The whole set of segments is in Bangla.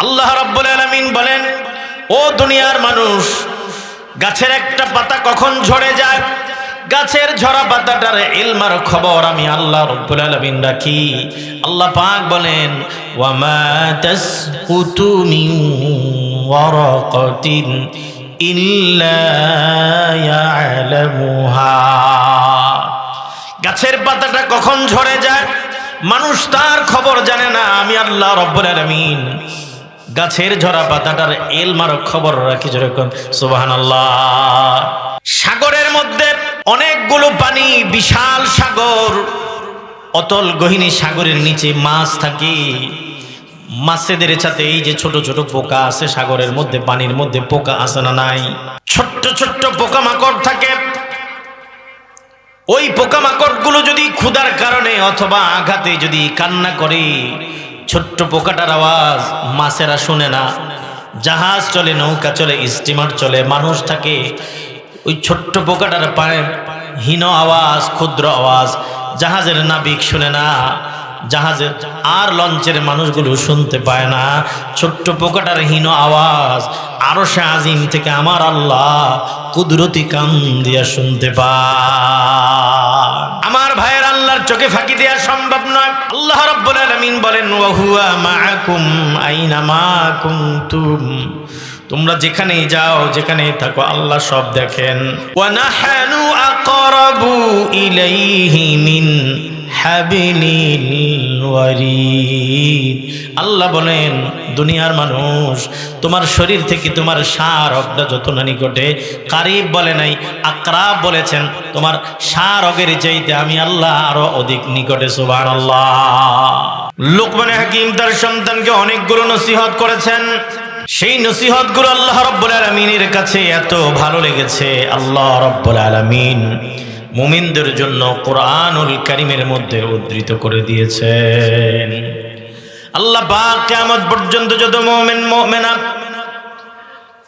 আল্লাহ রাব্বুল আলামিন বলেন, ও দুনিয়ার মানুষ, গাছের একটা পাতা কখন ঝরে যায়, গাছের ঝরা পাতাটার ইলমার খবর আমি আল্লাহ রাব্বুল আলামিন রাখি। আল্লাহ পাক বলেন, ওয়ামা তাসকুতু মিন ওয়ারাকাতিন ইল্লা ইয়ালামুহা। গাছের পাতাটা কখন ঝরে যায় মানুষ তার খবর জানে না, আমি আল্লাহ রাব্বুল আলামিন গাছের ঝরা পাতাটার ইলমার খবর রাখি। যেরকম সুবহানাল্লাহ। সাগরের মধ্যে অনেকগুলো পানি, বিশাল সাগর, অতল গহীন সাগরের নিচে মাছ থাকে। মাছেদের সাথে এই যে ছোট ছোট পোকা আছে সাগরের মধ্যে, পানির মধ্যে পোকা আছে না নাই? ছোট্ট ছোট্ট পোকামাকড় থাকে। ওই পোকামাকড়গুলো যদি ক্ষুধার কারণে অথবা আঘাতে যদি কান্না করে, ছোট্ট পোকাটার আওয়াজ মাছেরা শুনে না। জাহাজ চলে, নৌকা চলে, স্টিমার চলে, মানুষ থাকে, ওই ছোট্ট পোকাটার পায়ের হীন আওয়াজ, ক্ষুদ্র আওয়াজ জাহাজের নাবিক শুনে না, জাহাজের আর লঞ্চের মানুষগুলো শুনতে পায় না। ছোট্ট পোকাটার হীন আওয়াজ আরশে আজিম থেকে আমার আল্লাহ কুদরতি কান দিয়া শুনতে পায়। আমার ভাইয়ের আল্লাহর চোখে ফাঁকি দেওয়া সম্ভব নয়। আল্লাহ রাব্বুল আলামিন বলেন, ওয়া হুয়া মাআকুম আইনা মা কুনতুম। তোমরা যেখানেই যাও, যেখানেই থাকো, আল্লাহ সব দেখেন। ওয়া নাহানু আকরাবু ইলাইহি মিন হাবিলিল ওয়ারিদ। আল্লাহ বলেন, দুনিয়ার মানুষ, তোমার শরীর থেকে তোমার শারগটা যত না নিকটে, কারিব বলে নাই, আকরাব বলেছেন, তোমার শারগের চাইতে আমি আল্লাহ আরো অধিক নিকটে। সুবহানাল্লাহ। লোকমান হাকিম তার সন্তানকে অনেকগুলো নসিহত করেছেন। সেই নসিহতগুলো আল্লাহ রাব্বুল আলামিনের কাছে এত ভালো লেগেছে, আল্লাহ রাব্বুল আলামিন মুমিনদের জন্য কোরআনুল কারীমের মধ্যে উদ্ধৃত করে দিয়েছেন। আল্লাহ পাক কিয়ামত পর্যন্ত যত মুমিন মুমিনা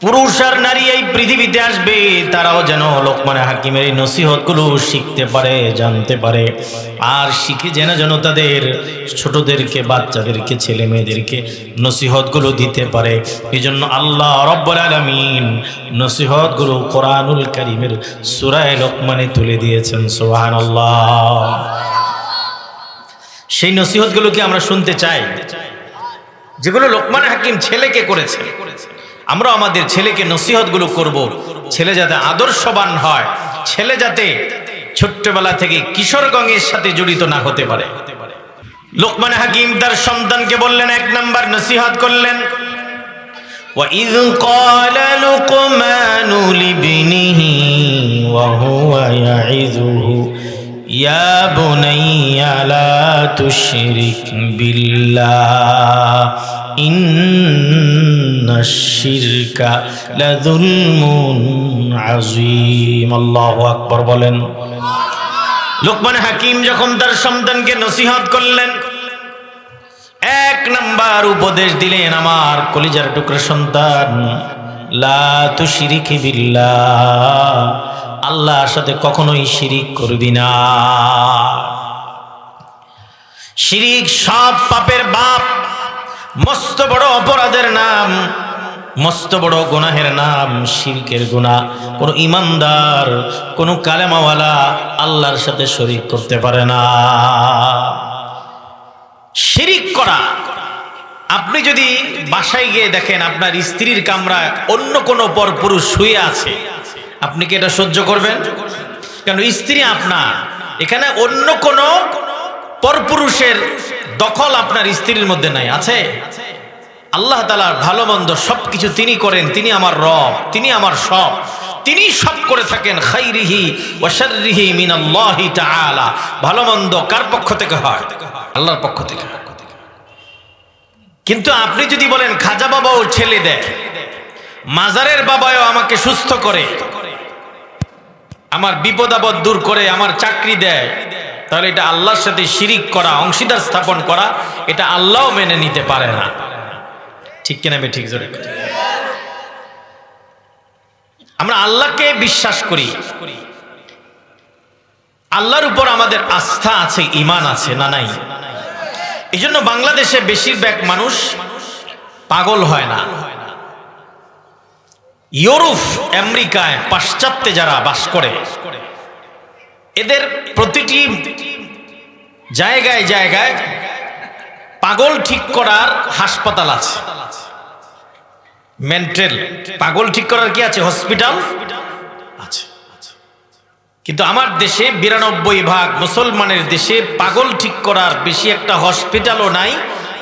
পুরুষ আর নারী এই পৃথিবীতে আসবে, তারাও যেন লোকমান হাকিমের এই নসিহতগুলো শিখতে পারে, জানতে পারে, আর শিখে যেন তাদের ছোটদেরকে, বাচ্চাদেরকে, ছেলে মেয়েদেরকে নসিহতগুলো দিতে পারে। এই জন্য আল্লাহ রাব্বুল আলামিন নসিহতগুলো কোরআনুল কারীমের সূরা লোকমানে তুলে দিয়েছেন। সুবহানাল্লাহ। সেই নসিহতগুলোকে আমরা শুনতে চাই, যেগুলো লোকমান হাকিম ছেলেকে করেছে। আমরা আমাদের ছেলেকে নসিহতগুলো করব, ছেলে যাতে আদর্শবান হয়, ছেলে যাতে ছোট্টবেলা থেকে কিশোরগঞ্জের সাথে জড়িত না হতে পারে। লোকমান হাকিম তার সন্তানকে বললেন, এক নাম্বার নসিহত করলেন, وَإِذْ قَالَ لُقْمَانُ لِابْنِهِ وَهُوَ يَعِظُهُ يَا بُنَيَّ لَا تُشْرِكْ بِاللَّهِ ইন্নাশ শিরকা লাযুলমুন আযীম। আল্লাহু আকবার বলেন। লোকমান হাকিম যখন তার সন্তানকে নসিহত করলেন, এক নাম্বার উপদেশ দিলেন, আমার কলিজার টুকরা সন্তান, লা তুশরিক বিল্লাহ, আল্লাহর সাথে কখনোই শিরিক করবি না। শিরিক সব পাপের বাপ, মস্ত বড় অপরাধের নাম, মস্ত বড় গুনাহের নাম শিরকের গুনাহ। কোন ইমানদার, কোন কালেমাওয়ালা আল্লাহর সাথে শরীক করতে পারে না। শিরিক করা, আপনি যদি বাসায় গিয়ে দেখেন আপনার স্ত্রীর কামরায় অন্য কোনো পরপুরুষ শুয়ে আছে, আপনি কি এটা সহ্য করবেন? কারণ স্ত্রী আপনার, এখানে অন্য কোনো পরপুরুষের দখল আপনার স্ত্রীর মধ্যে নাই। আছে? আল্লাহ তাআলার ভালো মন্দ সবকিছু তিনি করেন, তিনি আমার রব, তিনি আমার সব, তিনি সব করে থাকেন। খাইরিহি ওয়া শাররিহি মিনাল্লাহি তাআলা। ভালো মন্দ কার পক্ষ থেকে হয়? আল্লাহর পক্ষ থেকে। কিন্তু আপনি যদি বলেন খাজা বাবাও ছেলে দেয়, মাজারের বাবাও আমাকে সুস্থ করে, আমার বিপদ আপদ দূর করে, আমার চাকরি দেয়, তাহলে এটা আল্লাহর সাথে শিরিক করা, অংশীদার স্থাপন করা, এটা আল্লাহও মেনে নিতে পারে না। ঠিক কিনা? ঠিক জোরে। আমরা আল্লাহকে বিশ্বাস করি, আল্লাহর উপর আমাদের আস্থা আছে, ঈমান আছে, না নাই? এই জন্য বাংলাদেশে বেশিরভাগ মানুষ পাগল হয় না। ইউরোপ আমেরিকায় পাশ্চাত্যে যারা বাস করে এদের প্রতিটি জায়গায় জায়গায় পাগল ঠিক করার হাসপাতাল আছে, মেন্টাল পাগল ঠিক করার কি আছে, হসপিটাল আছে। কিন্তু আমার দেশে 92% মুসলমানের দেশে পাগল ঠিক করার বেশি একটা হসপিটালও নাই,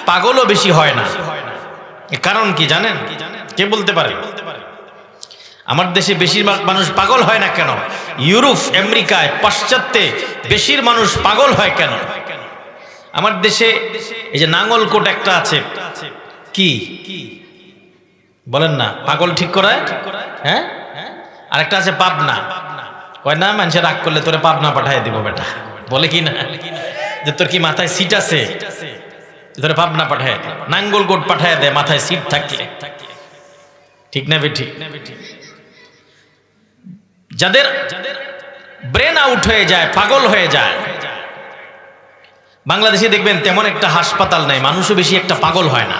পাগলও বেশি হয় না। কারণ কি জানেন? কে বলতে পারে? আমার দেশে বেশিরভাগ মানুষ পাগল হয় না কেন? ইউরোপ আমেরিকায় পাশ্চাত্যে বেশির মানুষ পাগল হয় কেন? আমার দেশে এই যে নাঙ্গলকোট একটা আছে, কি বলেন না, পাগল ঠিক করায়, হ্যাঁ। আর একটা আছে পাবনা, কয় না মানুষের রাগ করলে তোরে পাবনা পাঠায় দিব বেটা, বলে কি না, যে তোর কি মাথায় সিট আছে, তোরে পাবনা পাঠায়, নাঙ্গলকোট পাঠায় দেয় মাথায় সিট থাকলে। ঠিক না বে ঠিক? যাদের ব্রেন আউট হয়ে যায়, পাগল হয়ে যায়, বাংলাদেশে দেখবেন তেমন একটা হাসপাতাল নাই, মানুষও বেশি একটা পাগল হয় না।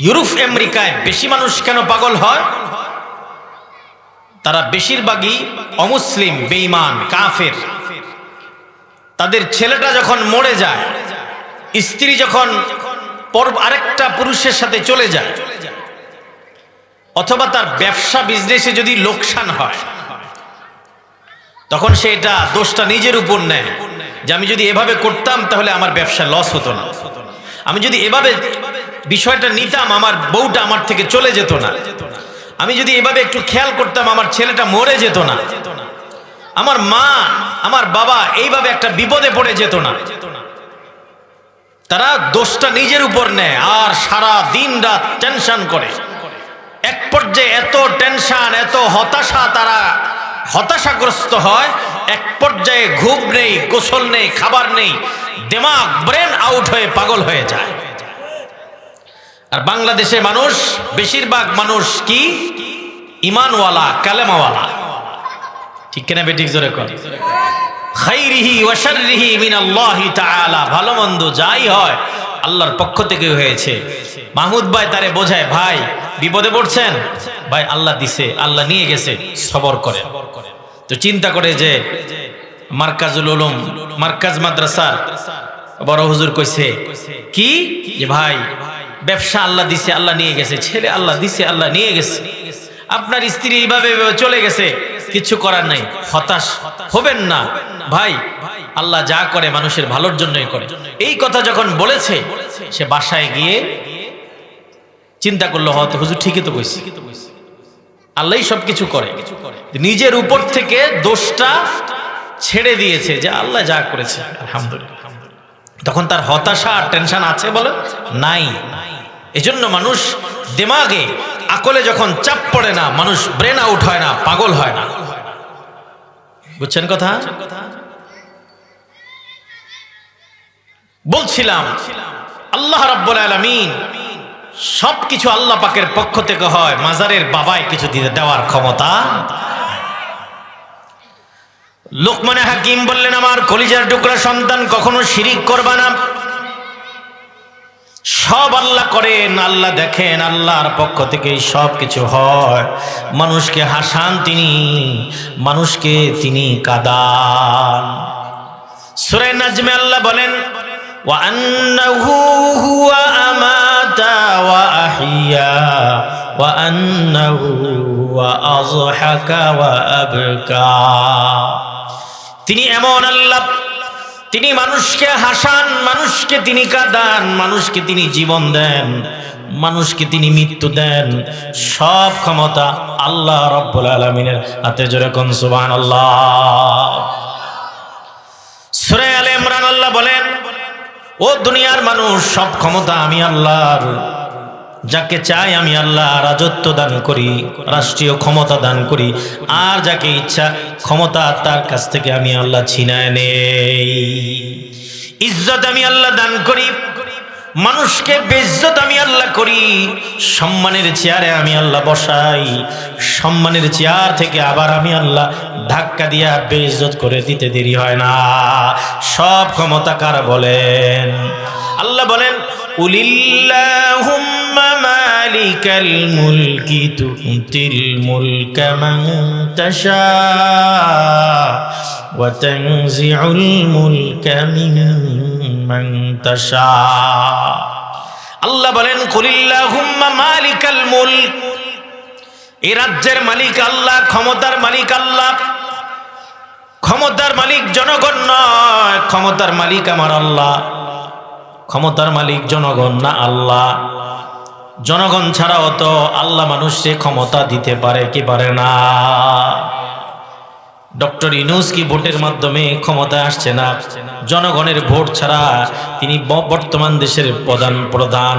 ইউরোপ আমেরিকায় বেশি মানুষ কেন পাগল হয়? তারা বেশিরভাগই অমুসলিম, বেঈমান, কাফের। তাদের ছেলেটা যখন মরে যায়, স্ত্রী যখন আরেকটা পুরুষের সাথে চলে যায়, অথবা তার ব্যবসা বিজনেসে যদি লোকসান হয়, তখন সে এটা দোষটা নিজের উপর নেয় যে আমি যদি এভাবে করতাম তাহলে আমার ব্যবসা লস হতো না, আমি যদি এভাবে বিষয়টা নিতাম আমার বউটা আমার থেকে চলে যেত না, আমি যদি এভাবে একটু খেয়াল করতাম আমার ছেলেটা মরে যেত না, আমার মা আমার বাবা এইভাবে একটা বিপদে পড়ে যেত না। তারা দোষটা নিজের উপর নেয় আর সারা দিন রাত টেনশন করে। এক পর্যায়ে এত টেনশন, এত হতাশা, তারা হতাশাগ্রস্ত হয়। এক পর্যায়ে ঘুম নেই, গোসল নেই, খাবার নেই, দিমাগ ব্রেন আউট হয়ে পাগল হয়ে যায়। আর বাংলাদেশে মানুষ, বেশিরভাগ মানুষ কি ঈমানওয়ালা, কালেমাওয়ালা। ঠিক কিনা বেঠিক? জোরে কর। খাইরিহি ওয়া শাররিহি মিনাল্লাহি তাআলা, ভালো মন্দ যাই হয় আল্লাহর পক্ষ থেকে হয়েছে। মাহমুদ ভাই তারে বোঝায়, ভাই বিপদে পড়ছেন, ভাই আল্লাহ দিছে, আল্লাহ নিয়ে গেছে, সবর করেন। তো চিন্তা করে যে মার্কাজুল উলুম, মার্কাজ মাদ্রাসার বড় হুজুর কইছে কি যে ভাই ব্যবসা আল্লাহ দিছে, আল্লাহ নিয়ে গেছে, ছেলে আল্লাহ দিছে, আল্লাহ নিয়ে গেছে, আপনার স্ত্রী এইভাবে চলে গেছে, কিছু করার নাই, হতাশ হবেন না ভাই, আল্লাহ যা করে মানুষের ভালোর জন্যই করে। এই কথা যখন বলেছে, সে বাসায় গিয়ে চিন্তা করলো, হয়তো হুজুর ঠিকই তো কইছে, আল্লাহই সবকিছু করে। নিজের উপর থেকে দোষটা ছেড়ে দিয়েছে যে আল্লাহ যা করেছে আলহামদুলিল্লাহ। তখন তার হতাশা আর টেনশন আছে বলে নাই। এজন্য মানুষ দিমাগে, আকলে যখন চাপ পড়ে না, মানুষ ব্রেন আউট হয় না, পাগল হয় না। বুঝছেন কথা? বলছিলাম আল্লাহ রাব্বুল আলামিন সবকিছু আল্লাহ পাকের পক্ষ থেকে হয়, মাজারের বাবায় কিছু দিতে দেওয়ার ক্ষমতা। লোকমানে হাকিম বললেন, আমার কলিজার টুকরা সন্তান, কখনো শিরিক করবা না। সব আল্লাহ করেন, আল্লাহ দেখেন, আল্লাহর পক্ষ থেকে সব কিছু হয়। মানুষকে হাসান তিনি, মানুষকে তিনি কাঁদান। সূরা নাজমে আল্লাহ বলেন, ওয়া আন্নাহু হুয়া আমাতা ওয়া আহিয়া ওয়া আন্নাহু ওয়া আযহাকা ওয়া আবকা। তিনি এমন আল্লাহ, তিনি মানুষকে হাসান, মানুষকে তিনি কাঁদান, মানুষকে তিনি জীবন দেন, মানুষকে তিনি মৃত্যু দেন। সব ক্ষমতা আল্লাহ রাব্বুল আলামিনের হাতে। জোরে কোন সুবহানাল্লাহ। সূরা আলে ইমরান আল্লাহ বলেন, ও দুনিয়ার মানুষ, সব ক্ষমতা আমি আল্লাহর, যাকে চাই আমি আল্লাহ রাজত্ব দান করি, রাষ্ট্রীয় ক্ষমতা দান করি, আর যাকে ইচ্ছা ক্ষমতা তার কাছ থেকে আমি আল্লাহ ছিনায় নেই। ইজ্জত আমি আল্লাহ দান করি, মানুষকে বেইজ্জত আমি আল্লাহ করি। সম্মানের চেয়ারে আমি আল্লাহ বসাই, সম্মানের চেয়ার থেকে আবার আমি আল্লাহ ধাক্কা দিয়া বেইজ্জত করে দিতে দেরি হয় না। সব ক্ষমতা কার বলেন? আল্লাহ বলেন, কুলিল্লাহুম্মা মালিকাল মুলকি তুতিল মুলকা মান তাশা ওয়া তানজিউল মুলকা মিম্মান তাশা। আল্লাহ বলেন কুলিল্লাহুম্মা মালিকাল মুলক, এই রাজ্যের মালিক আল্লাহ, ক্ষমতার মালিক আল্লাহ। ক্ষমতার মালিক জনগণ নয়, ক্ষমতার মালিক আমার আল্লাহ। ক্ষমতার মালিক জনগণ না, আল্লাহ। জনগণ ছাড়াও তো আল্লাহ মানুষকে ক্ষমতা দিতে পারে কি পারে না? ডক্টর ইউনূস কি ভোটের মাধ্যমে ক্ষমতায় আসছে না? জনগণের ভোট ছাড়া তিনি বর্তমান দেশের প্রধান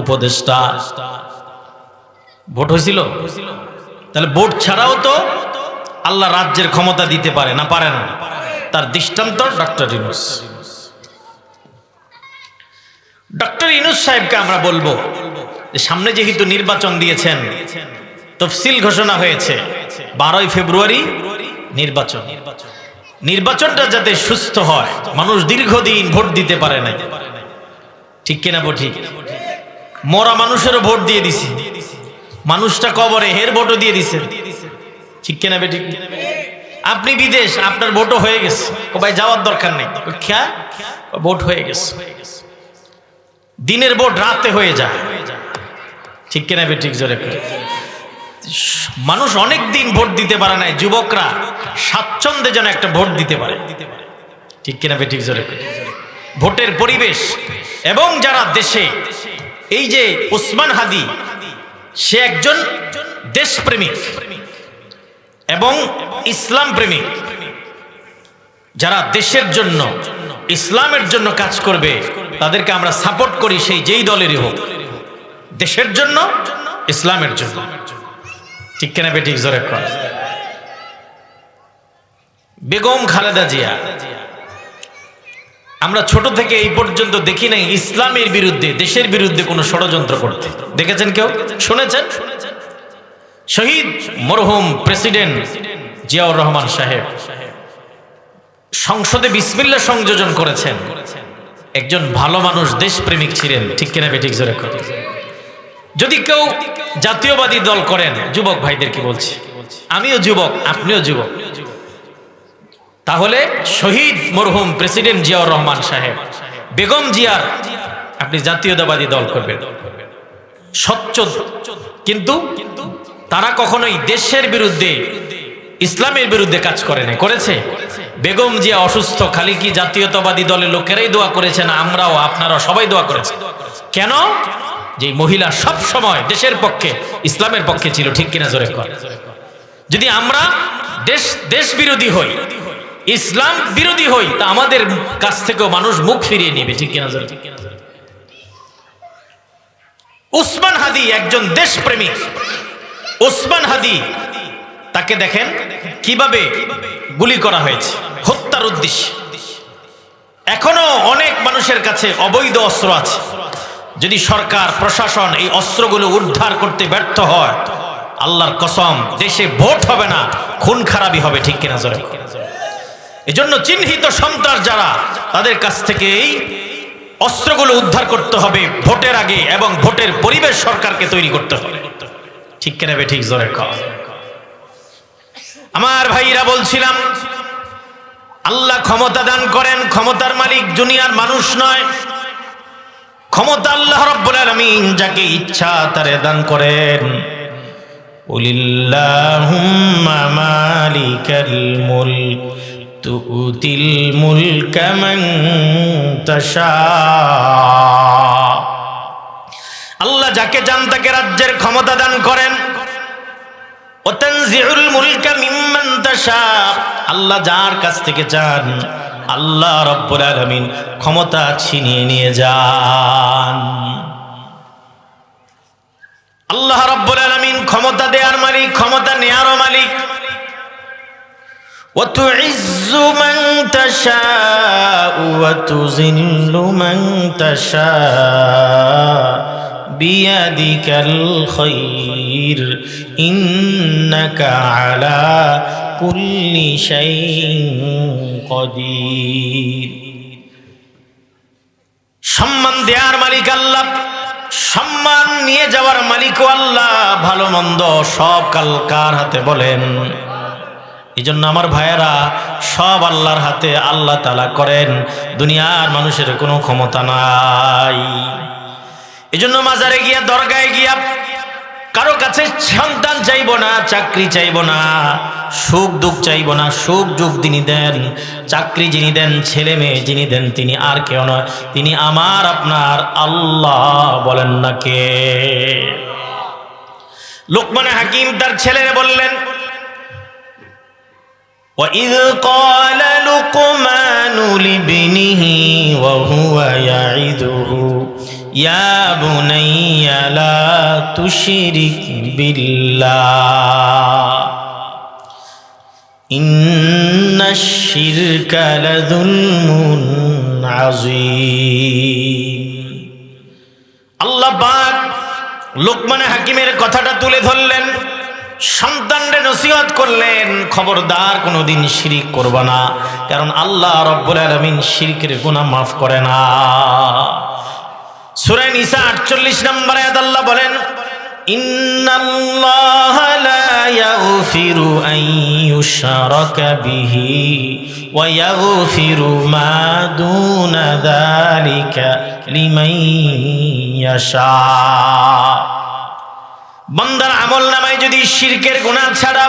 উপদেষ্টা। ভোট হয়েছিল? তাহলে ভোট ছাড়াও তো আল্লাহ রাজ্যের ক্ষমতা দিতে পারে না, পারে না? তার দৃষ্টান্ত ডক্টর ইউনূস। ডক্টর ইউনূস সাহেবকে আমরা বলবো যে সামনে যেহেতু নির্বাচন দিয়েছেন, তফসিল ঘোষণা হয়েছে 12ই ফেব্রুয়ারি নির্বাচন। নির্বাচনটা যাতে সুস্থ হয়, মানুষ দীর্ঘদিন ভোট দিতে পারে নাই, ঠিক কিনা? ঠিক। মরা মানুষেরও ভোট দিয়ে দিছি, মানুষটা কবরে, হের ভোটও দিয়ে দিছে, ঠিক কিনা? ঠিক। আপনি বিদেশ, আপনার ভোটও হয়ে গেছে, ও ভাই যাওয়ার দরকার নেই, খেয়া ভোট হয়ে গেছে। দিনের ভোট রাতে হয়ে যায়, ঠিক কিনা? ঠিক। জোরে মানুষ অনেক দিন ভোট দিতে পারে নাই, যুবকরা স্বাচ্ছন্দ্যে যেন একটা ভোট দিতে পারে, ঠিক কিনা? ঠিক। জোরে ভোটের পরিবেশ। এবং যারা দেশে, এই যে ওসমান হাদি, সে একজন দেশপ্রেমিক এবং ইসলাম প্রেমিক। যারা দেশের জন্য, ইসলামের জন্য কাজ করবে তাদেরকে আমরা সাপোর্ট করি, সেই যেই দলেরই হোক, দেশের জন্য, ইসলামের জন্য, ঠিক কিনা? ঠিক। জোরে কর। বেগম খালেদা জিয়া, আমরা ছোট থেকে এই পর্যন্ত দেখি নাই ইসলামের বিরুদ্ধে, দেশের বিরুদ্ধে কোনো ষড়যন্ত্র করতে। দেখেছেন কেউ? শুনেছেন? শহীদ মরহুম প্রেসিডেন্ট জিয়াউর রহমান সাহেব সংসদে বিসমিল্লাহ সংযোজন করেছেন। একজন ভালো মানুষ, দেশপ্রেমিক ছিলেন, ঠিক কিনা? ঠিক। জোরে কর। যদি কেউ জাতীয়বাদী দল করেন, যুবক ভাইদেরকে বলছি, আমিও যুবক, আপনিও যুবক, তাহলে শহীদ মরহুম প্রেসিডেন্ট জিয়াউর রহমান সাহেব, বেগম জিয়ার আপনি জাতীয়তাবাদী দল করবেন, স্বচ্ছ। কিন্তু তারা কখনোই দেশের বিরুদ্ধে, ইসলামের বিরুদ্ধে কাজ করে না, করেছে? বেগম জিয়া অসুস্থ, খালি কি জাতীয়তাবাদী দলের লোকেরাই দোয়া করেছেন? আমরাও, আপনারাও সবাই দোয়া করেছে। কেন? যে মহিলা সব সময় দেশের পক্ষে, ইসলামের পক্ষে ছিল, ঠিক কিনা? জোরে কর। যদি আমরা দেশ বিরোধী হই, ইসলাম বিরোধী হই, তা আমাদের কাছ থেকেও মানুষ মুখ ফিরিয়ে নেবে, ঠিক কিনা? জোরে। ওসমান হাদি একজন দেশপ্রেমিক। ওসমান হাদি, তাকে দেখেন কিভাবে গুলি করা হয়েছে, হত্যার উদ্দেশ্যে। এখনো অনেক মানুষের কাছে অবৈধ অস্ত্র আছে। যদি সরকার প্রশাসন এই অস্ত্রগুলো উদ্ধার করতে ব্যর্থ হয়, আল্লাহর কসম, দেশে ভোট হবে না, খুন খারাপই হবে, ঠিক কিনা? জোরে। এজন্য চিহ্নিত সন্ত্রাস যারা, তাদের কাছ থেকে এই অস্ত্রগুলো উদ্ধার করতে হবে ভোটের আগে, এবং ভোটের পরিবেশ সরকারকে তৈরি করতে হবে, ঠিক কিনা? ঠিক। জোরে কর। আমার ভাইরা, বলছিলাম আল্লাহ ক্ষমতা দান করেন, ক্ষমতার মালিক দুনিয়ার মানুষ নয়। ক্ষমতা আল্লাহ রাব্বুল আলামিন যাকে ইচ্ছা তারে দান করেন। কুলিল্লাহুম্মা মালিকাল মুলক তুতিল মুলকা মান তাশা। আল্লাহ যাকে চান তাকে রাজ্যের ক্ষমতা দান করেন। ওয়া তানজিউল মুলকা মিম্মান তাশা। আল্লাহ যার কাছ থেকে চান, আল্লাহ রাব্বুল আলামিন ক্ষমতা ছিনিয়ে নিয়ে যান। আল্লাহ রাব্বুল আলামিন ক্ষমতা দেওয়ার মালিক, ক্ষমতা নেয়ারও মালিক। ওয়া তুইজ্জু মান তাশা ওয়া তুযিল্লু মান তাশা বিয়াদিকাল খায়র ইন্নাকা আলা কুল্লি শাইইন কাদির। সম্মান দেওয়ার মালিক আল্লাহ, সম্মান নিয়ে যাওয়ার মালিকও আল্লাহ। ভালো মন্দ সব কার হাতে বলেন? এই জন্য আমার ভাইয়েরা, সব আল্লাহর হাতে। আল্লাহ তাআলা করেন, দুনিয়ার মানুষের কোনো ক্ষমতা নাই। এই জন্য মাজারে গিয়া, দরগায় গিয়া কারো কাছে সন্তান চাইব না, চাকরি চাইব না, সুখ দুঃখ চাইব না। সুখ দুঃখ যিনি দেন, চাকরি যিনি দেন, ছেলে মেয়ে যিনি দেন, তিনি আর কেউ নয়, তিনি আমার আপনার আল্লাহ। বলেন না কে? লোকমান হাকিম তার ছেলেরে বললেন, وَإِذْ قَالَ لُقْمَانُ لِابْنِهِ وَهُوَ يَعِظُهُ يَا بُنَيَّ لَا تُشْرِكْ بِاللَّهِ إِنَّ الشِّرْكَ لَظُلْمٌ عَظِيمٌ। আল্লাহ পাক লোকমান হাকিমের কথাটা তুলে ধরলেন, সন্তানরে নসিহত করলেন, খবরদার কোনোদিন শিরিক করবা না, কারণ আল্লাহ রব্বুল আলামিন শিরকের গুনাহ মাফ করে না। সূরা নিসা 48 নম্বর আয়াত আল্লাহ বলেন, ইন্নাল্লাহা লা ইয়াগফিরু আন ইউশরাকা বিহি ওয়া ইয়াগফিরু মা দুনা যালিকা লিমান ইয়াশা। বান্দার আমল নামায় যদি শিরকের গুনাহ ছাড়া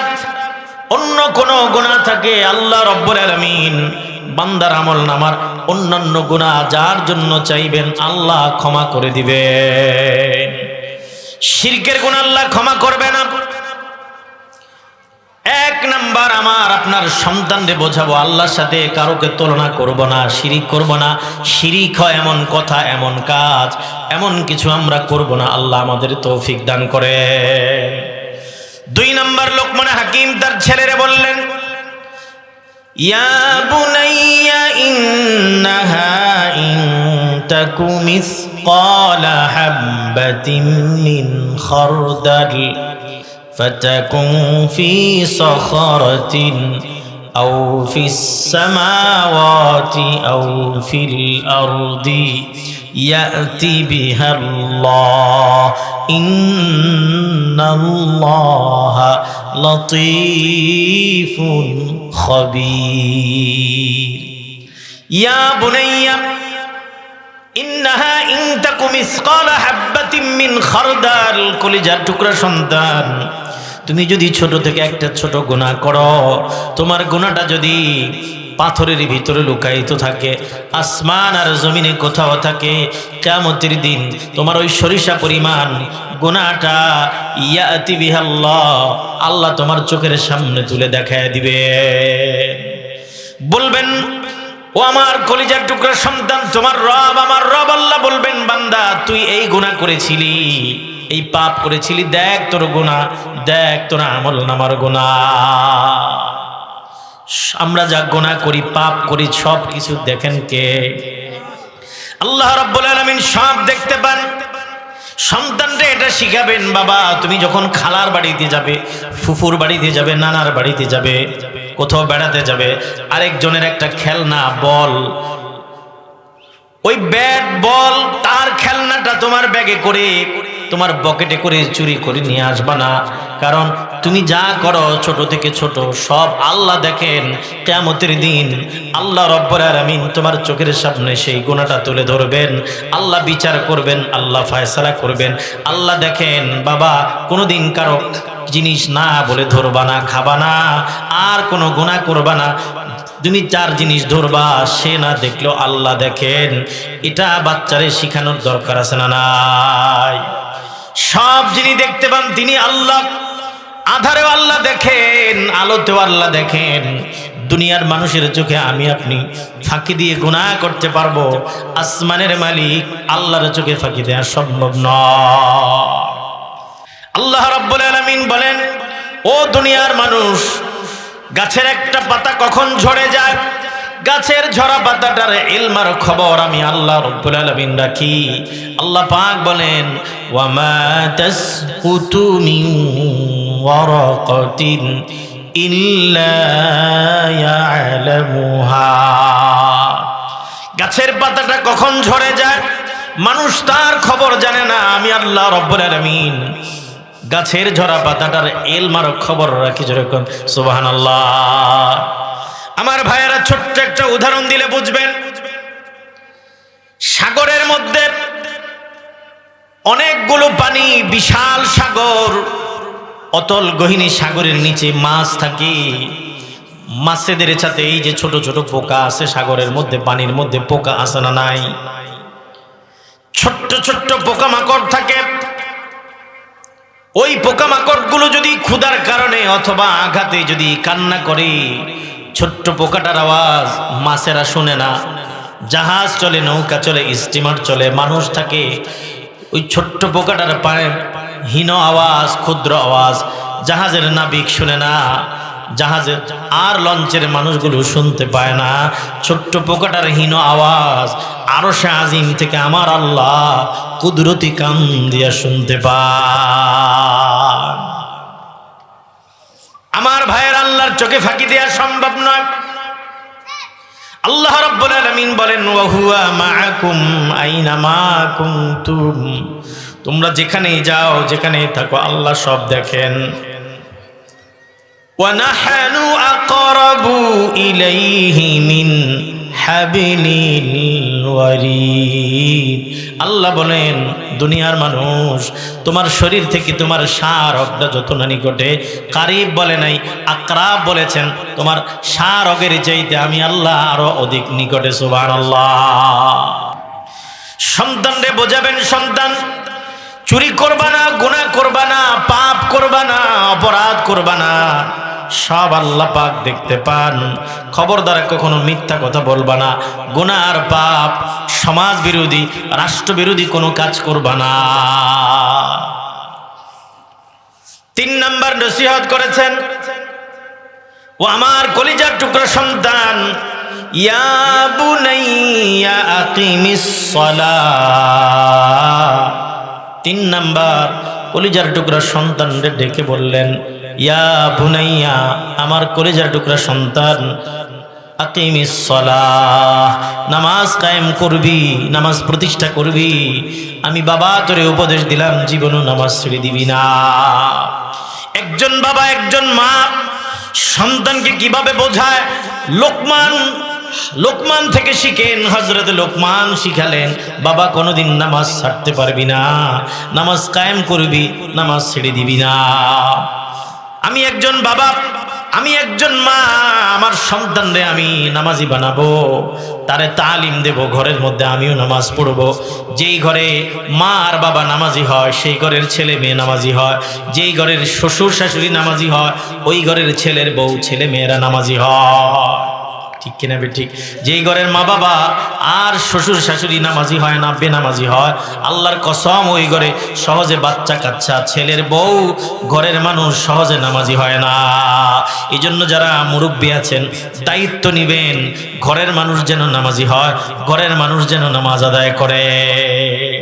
অন্য কোনো গুনাহ থাকে, আল্লাহ রব্বুল আলামিন বান্দার আমল নামার অন্যান্য গুনাহ যার জন্য চাইবেন আল্লাহ ক্ষমা করে দিবেন। শিরকের গুনাহ আল্লাহ ক্ষমা করবে না। এক নাম্বার, আমার আপনার সন্তানদের বোঝাবো, আল্লাহর সাথে কারোকে তুলনা করব না, শিরিক করব না। শিরিক হয় এমন কথা, এমন কাজ, এমন কিছু আমরা করব না। আল্লাহ আমাদের তৌফিক দান করে। দুই নাম্বার, লোকমান হাকিম তার ছেলেরে বললেন, ইয়া বুনাইয়া ইন্নাহা ইন তাকু মিসকালা হাববাতিন মিন খারদাল فتكن في صخرة أو في السماوات أو في الأرض يأتي بها الله إن الله لطيف خبير يا بني إنها إن تك مثقال حبة من خردل কলিজার টুকরা সন্তান, তুমি যদি ছোট থেকে একটা ছোট গুনাহ করো, তোমার গুনাহটা যদি পাথরের ভিতরে লুকায়িত থাকে, আসমান আর জমিনে কোথাও থাকে, কিয়ামতের দিন তোমার ওই সরিষা পরিমাণ গুনাহটা ইয়াতি বিহাল্লাহ, আল্লাহ তোমার চোখের সামনে তুলে দেখায় দিবে। বলবেন, ও আমার কলিজার টুকরা সন্তান, তোমার রব, আমার রব আল্লাহ বলবেন, বান্দা তুই এই গুনাহ করেছিলি, এই পাপ করেছিলি, দেখ তোর গুনাহ, দেখ তোর আমল নামার গুনাহ। আমরা যা গুনাহ করি, পাপ করি, সব কিছু দেখেন কে? আল্লাহ রাব্বুল আলামিন সব দেখতে পান। সন্তানরে এটা শিখাবেন, বাবা তুমি যখন খালার বাড়িতে যাবে, ফুফুর বাড়িতে যাবে, নানার বাড়িতে যাবে, কোথাও বেড়াতে যাবে, আরেকজনের একটা খেলনা বল, ওই ব্যাট বল তার খেলনাটা তোমার ব্যাগে করে, তোমার পকেটে করে চুরি করে নিয়ে আসবা না। কারণ তুমি যা করো ছোট থেকে ছোট সব আল্লাহ দেখেন। কিয়ামতের দিন আল্লাহ রব্বুল আলামিন তোমার চোখের সামনে সেই গুনাহটা তুলে ধরবেন, আল্লাহ বিচার করবেন, আল্লাহ ফয়সালা করবেন। আল্লাহ দেখেন, বাবা কোনোদিন কারো জিনিস না বলে ধরবা না, খাবা না, আর কোনো গুনাহ করবা না। তুমি চার জিনিস ধরবা, সে না দেখলেও আল্লাহ দেখেন। এটা বাচ্চারে শিখানোর দরকার আছে না নাই? সব যিনি দেখতে পান তিনি আল্লাহ। আধারেও আল্লাহ দেখেন, আলোতেও আল্লাহ দেখেন। দুনিয়ার মানুষের চোখে আমি আপনি ফাঁকি দিয়ে গুনাহ করতে পারবো, আসমানের মালিক আল্লাহর চোখে ফাঁকি দেওয়া সম্ভব নয়। আল্লাহ রাব্বুল আলামিন বলেন, ও দুনিয়ার মানুষ, গাছের একটা পাতা কখন ঝরে যায়, গাছের ঝরা পাতাটার ইলমার খবর আমি আল্লাহ রাব্বুল আলামিন রাখি। আল্লাহ পাক বলেন, ওয়া মা তাসকুতু মিন ওয়ারাকাতিন ইল্লা ইয়ালামুহা। গাছের পাতাটা কখন ঝরে যায় মানুষ তার খবর জানে না, আমি আল্লাহ রব্বুল আলামিন গাছের ঝরা পাতাটার এলমারও খবর রাখি। যেরকম সুবহানাল্লাহ। আমার ভাইয়েরা, ছোট্ট একটা উদাহরণ দিলে বুঝবেন। সাগরের মধ্যে অনেকগুলো পানি, বিশাল সাগর, অতল গহীন সাগরের নিচে মাছ থাকে। মাছেদের সাথে এই যে ছোট ছোট পোকা আছে সাগরের মধ্যে, পানির মধ্যে পোকা আছে না নাই? ছোট্ট ছোট্ট পোকামাকড় থাকে। ওই পোকামাকড়গুলো যদি ক্ষুধার কারণে অথবা আঘাতে যদি কান্না করে, ছোট্ট পোকাটার আওয়াজ মাছেরা শুনে না। জাহাজ চলে, নৌকা চলে, স্টিমার চলে, মানুষ থাকে, ওই ছোট্ট পোকাটার পায়ে হীন আওয়াজ, ক্ষুদ্র আওয়াজ জাহাজের নাবিক শুনে না, জাহাজের আর লঞ্চের মানুষগুলো শুনতে পায় না। ছোট্ট পোকাটার হীন আওয়াজ আরশে আজিম থেকে আমার আল্লাহ কুদরতি কান দিয়া শুনতে পায়। আমার ভাইয়ের, আল্লাহর চোখে ফাঁকি দেওয়া সম্ভব নয়। আল্লাহ রাব্বুল আলামিন বলেন, ওয়া হুয়া মাআকুম আইনামা কুনতুম, তোমরা যেখানেই যাও, যেখানেই থাকো, আল্লাহ সব দেখেন। ওয়া নাহনু আকরাবু ইলাইহি মিন হাবিলিল ওয়ারিদ। আল্লাহ বলেন, দুনিয়ার মানুষ তোমার শরীর থেকে তোমার শারগটা যত না নিকটে, কারিব বলে নাই, আকরাব বলেছেন, তোমার শারগের চাইতে আমি আল্লাহ আরো অধিক নিকটে। সুবহানাল্লাহ। সন্তানরে বোঝাবেন, সন্তান চুরি করবা না, গুনাহ করবা না, পাপ করবা না, অপরাধ করবা না, সব আল্লাহ পাক দেখতে পান। খবরদার কখনো মিথ্যা কথা বলবা না, গুনাহ আর পাপ, সমাজ বিরোধী, রাষ্ট্র বিরোধী কোনো কাজ করবা না। 3 নাম্বার নসিহত করেছেন, ও আমার কলিজার টুকরা সন্তান, ইয়া বুনাইয়া আকিমিস সালাহ। 3 নাম্বার কলিজার টুকরা সন্তানরে ডেকে বললেন, ইয়া বুনাইয়া, আমার কলিজার টুকরা সন্তান, আকিমিস সালাহ, নামাজ কায়েম করবি, নামাজ প্রতিষ্ঠা করবি। আমি বাবা তোরে উপদেশ দিলাম, জীবনও নামাজ ছেড়ে দিবি না। একজন বাবা, একজন মা সন্তানকে কিভাবে বোঝায়, লোকমান থেকে শিখেন। হযরত লোকমান শিখালেন, বাবা কোনোদিন নামাজ ছাড়তে পারবি না, নামাজ কায়েম করবি, নামাজ ছেড়ে দিবি না। আমি একজন বাবা, আমি একজন মা, আমার সন্তানরে আমি নামাজি বানাবো, তারে তালিম দেব, ঘরের মধ্যে আমিও নামাজ পড়বো। যেই ঘরে মা আর বাবা নামাজি হয়, সেই ঘরের ছেলে মেয়ে নামাজি হয়। যেই ঘরের শ্বশুর শাশুড়ি নামাজি হয়, ওই ঘরের ছেলের বউ ছেলে মেয়েরা নামাজি হয়। ঠিক কিনা ঠিক? যেই ঘরের মা বাবা আর শ্বশুর শাশুড়ি নামাজি হয় না, বেনামাজি হয়, আল্লাহর কসম ওই ঘরে সহজে বাচ্চা কাচ্চা, ছেলের বউ, ঘরের মানুষ সহজে নামাজি হয় না। এই জন্য যারা মুরব্বী আছেন, দায়িত্ব নিবেন, ঘরের মানুষ যেন নামাজি হয়, ঘরের মানুষ যেন নামাজ আদায় করে।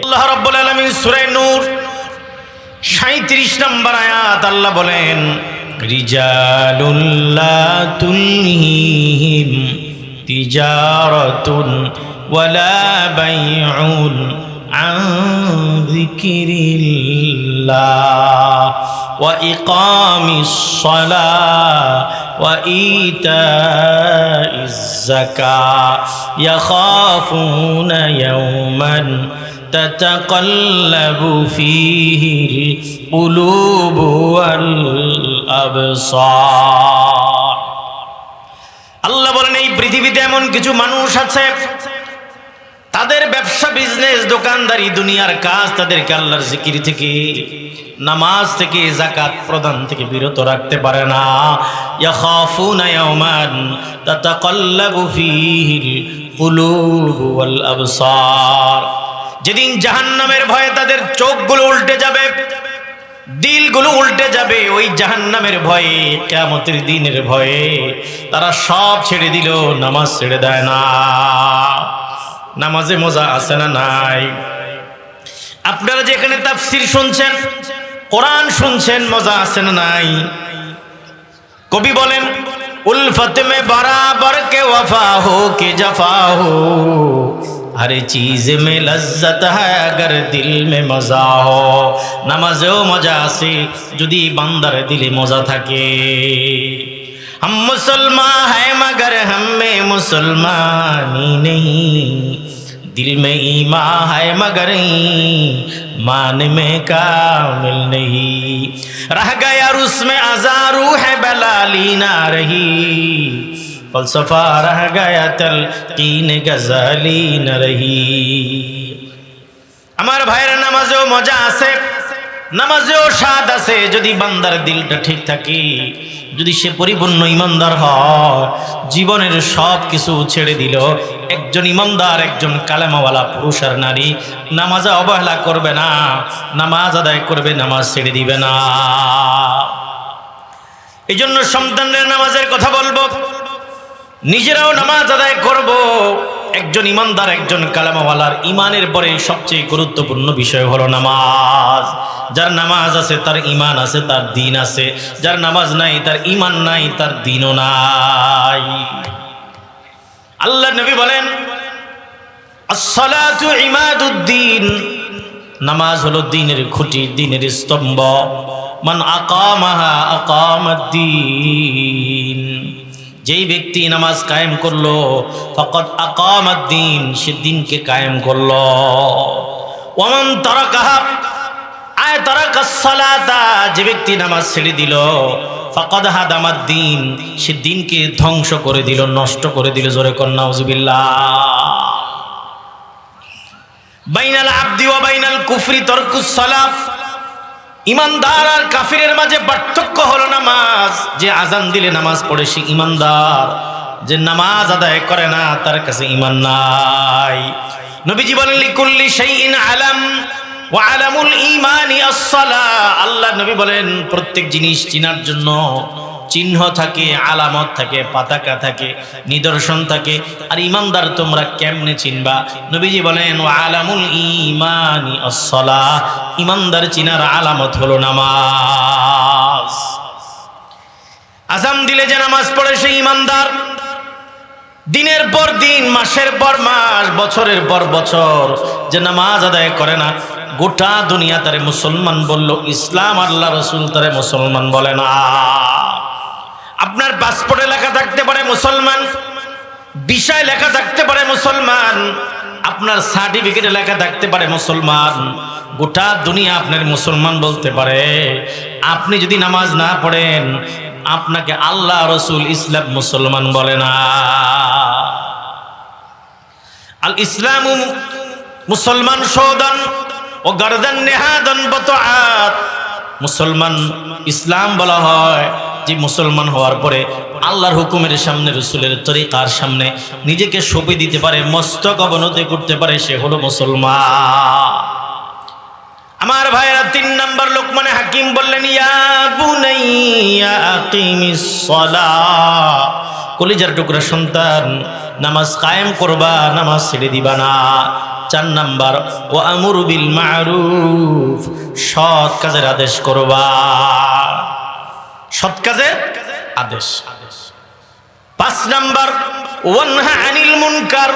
আল্লাহ রাব্বুল আলামিন সূরা নূর 37 নম্বর আয়াত আল্লাহ বলেন, রিজালুল লা তুলহিহিম তিজারাতুন ওয়ালা বাইউন আন যিকিরিল্লাহ ওয়া ইকামিস সালাহ ওয়া ইতাইজ যাকাত ইয়াখাফুনা ইয়াওমান তাতাকাল্লাবু ফীহিল কুলুবু ওয়াল আবসার। আল্লাহ বলেন, এই পৃথিবীতে এমন কিছু মানুষ আছে, তাদের ব্যবসা, বিজনেস, দোকানদারি, দুনিয়ার কাজ তাদেরকে আল্লাহর জিকির থেকে, নামাজ থেকে, যাকাত প্রদান থেকে বিরত রাখতে পারে না। ইয়াখাফুনা ইয়াওমান তাতাকাল্লাবু ফীহিল কুলুবু ওয়াল আবসার। যেদিন জাহান্নামের ভয়ে তাদের চোখগুলো উল্টে যাবে, দিলগুলো উল্টে যাবে, ওই জাহান্নামের ভয়ে, কিয়ামতের দিনের ভয়ে তারা সব ছেড়ে দিল, নামাজ ছেড়ে দেয় না। নামাজে মজা আছে না নাই? আপনারা যেখানে তাফসীর শুনছেন, কোরআন শুনছেন, মজা আছে না নাই? কবি বলেন, উলফত মে বরাবর কে ওয়ফা হো কে জফা হো, हर चीज में लज्जत है अगर दिल में मजा हो নামাজেও মজা আছে যদি বান্দার দিলে মজা থাকে हम मुसलमान हैं मगर हम में मुसलमानी नहीं दिल में ईमान है मगर ईमान में कामिल नहीं रह गया और उसमें अज़ारू है बलाली ना रही फलसफा रह गया तलकीन गज़ाली न रही আমার ভাইরা নামাজেও মজা আছে নামাজেও স্বাদ আছে যদি বান্দার দিলটা ঠিক থাকে যদি সে পরিপূর্ণ ইমানদার হয় জীবনের সব কিছু ছেড়ে দিল একজন ইমানদার একজন কালেমাওয়ালা পুরুষ আর নারী নামাজে অবহেলা করবে না নামাজ আদায় করবে নামাজ ছেড়ে দিবে না এইজন্য সন্তানদের নামাজের কথা বলবো নিজেরাও নামাজ আদায় করব একজন ইমানদার একজন কালেমাওয়ালার ইমানের পরে সবচেয়ে গুরুত্বপূর্ণ বিষয় হলো নামাজ যার নামাজ আছে তার ঈমান আছে তার দ্বীন আছে যার নামাজ নাই তার ঈমান নাই তার দ্বীনও নাই আল্লাহর নবী বলেন আসসালাতু ইমাদুদ্দিন নামাজ হলো দ্বীনের খুঁটি দ্বীনের স্তম্ভ মান আকামাহা আকামাদ্দীন যেই ব্যক্তি নামাজ কায়েম করলো ফাকাদ আকামাদ্দীন সে দ্বীনকে কায়েম করলো ওয়ামান তারাকাহা আয় তারাকাস সালাতা যে ব্যক্তি নামাজ ছেড়ে দিল ফাকাদ হাদামাদ্দীন সে দ্বীনকে ধ্বংস করে দিল নষ্ট করে দিল জোরে কোন নাউজুবিল্লাহ বাইনাল আবদি ওয়া বাইনাল কুফরি তারকুস সালাত ইমানদার আর কাফিরের মাঝে পার্থক্য হলো নামাজ যে আজান দিলে নামাজ পড়ে সে ইমানদার যে নামাজ আদায় করে না তার কাছে ঈমান নাই নবীজি বলেন লিকুল্লি শাইইন আলাম ওয়া আলামুল ঈমানি আস-সালাহ আল্লাহ নবী বলেন প্রত্যেক জিনিস চিনার জন্য চিহ্ন থাকে আলামত থাকে পতাকা থাকে নিদর্শন থাকে আর ইমানদার তোমরা কেমনে চিনবা নবীজি বলেন ওয়া আলামুল ঈমানি আস-সালাহ ইমানদার চিনার আলামত হলো নামাজ আযান দিলে যে নামাজ পড়ে সেই ইমানদার দিনের পর দিন মাসের পর মাস বছরের পর বছর যে নামাজ আদায় করে না গোটা দুনিয়া তারে মুসলমান বলল ইসলাম আল্লাহ রাসূল তারে মুসলমান বলে না আপনার পাসপোর্টে লেখা থাকতে পারে মুসলমান ভিসায় লেখা থাকতে পারে মুসলমান আপনার সার্টিফিকেটে লেখা থাকতে পারে মুসলমান গোটা দুনিয়া আপনার মুসলমান বলতে পারে আপনি যদি নামাজ না পড়েন আপনাকে আল্লাহ রাসূল ইসলাম মুসলমান বলে না আল ইসলামু মুসলমান সৌদান ও গর্দান নেহাদান বতআত মুসলমান ইসলাম বলা হয় যে মুসলমান হওয়ার পরে আল্লাহর হুকুমের সামনে রাসূলের তরিকার সামনে নিজেকে সঁপে দিতে পারে মস্তক অবনত করতে পারে সে হলো মুসলমান আমার ভাইরা 3 নাম্বার লোকমানে হাকিম বললেন ইয়া বুনাইয়া আকিমিস সালাহ কলিজার টুকরা সন্তান নামাজ কায়েম করবা নামাজ ছেড়ে দিবা না 4 নাম্বার ওয়া আমরু বিল মারুফ সৎ কাজের আদেশ করবা সৎ কাজের আদেশ 5 নাম্বার ওয়ানহা আনিল মুনকার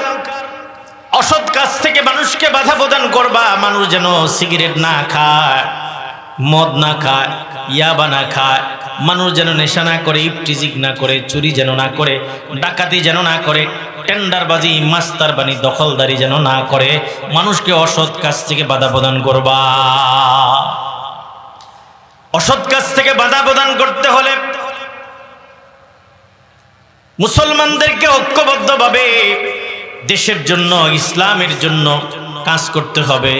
অসৎ কাজ থেকে মানুষকে বাধা প্রদান করবা মানুষ যেন সিগারেট না খায় মদ না খায় ইয়াবা না খায় মানুষ যেন নেশা না করে ইফটিজিক না করে চুরি যেন না করে ডাকাতি যেন না করে টেন্ডারবাজি মাস্তারবানি দখলদারি যেন না করে মানুষকে অসৎ কাজ থেকে বাধা প্রদান করবা অসৎ কাজ থেকে বাধা প্রদান করতে হলে মুসলমানদেরকে ঐক্যবদ্ধভাবে দেশের জন্য ইসলামের জন্য কাজ করতে হবে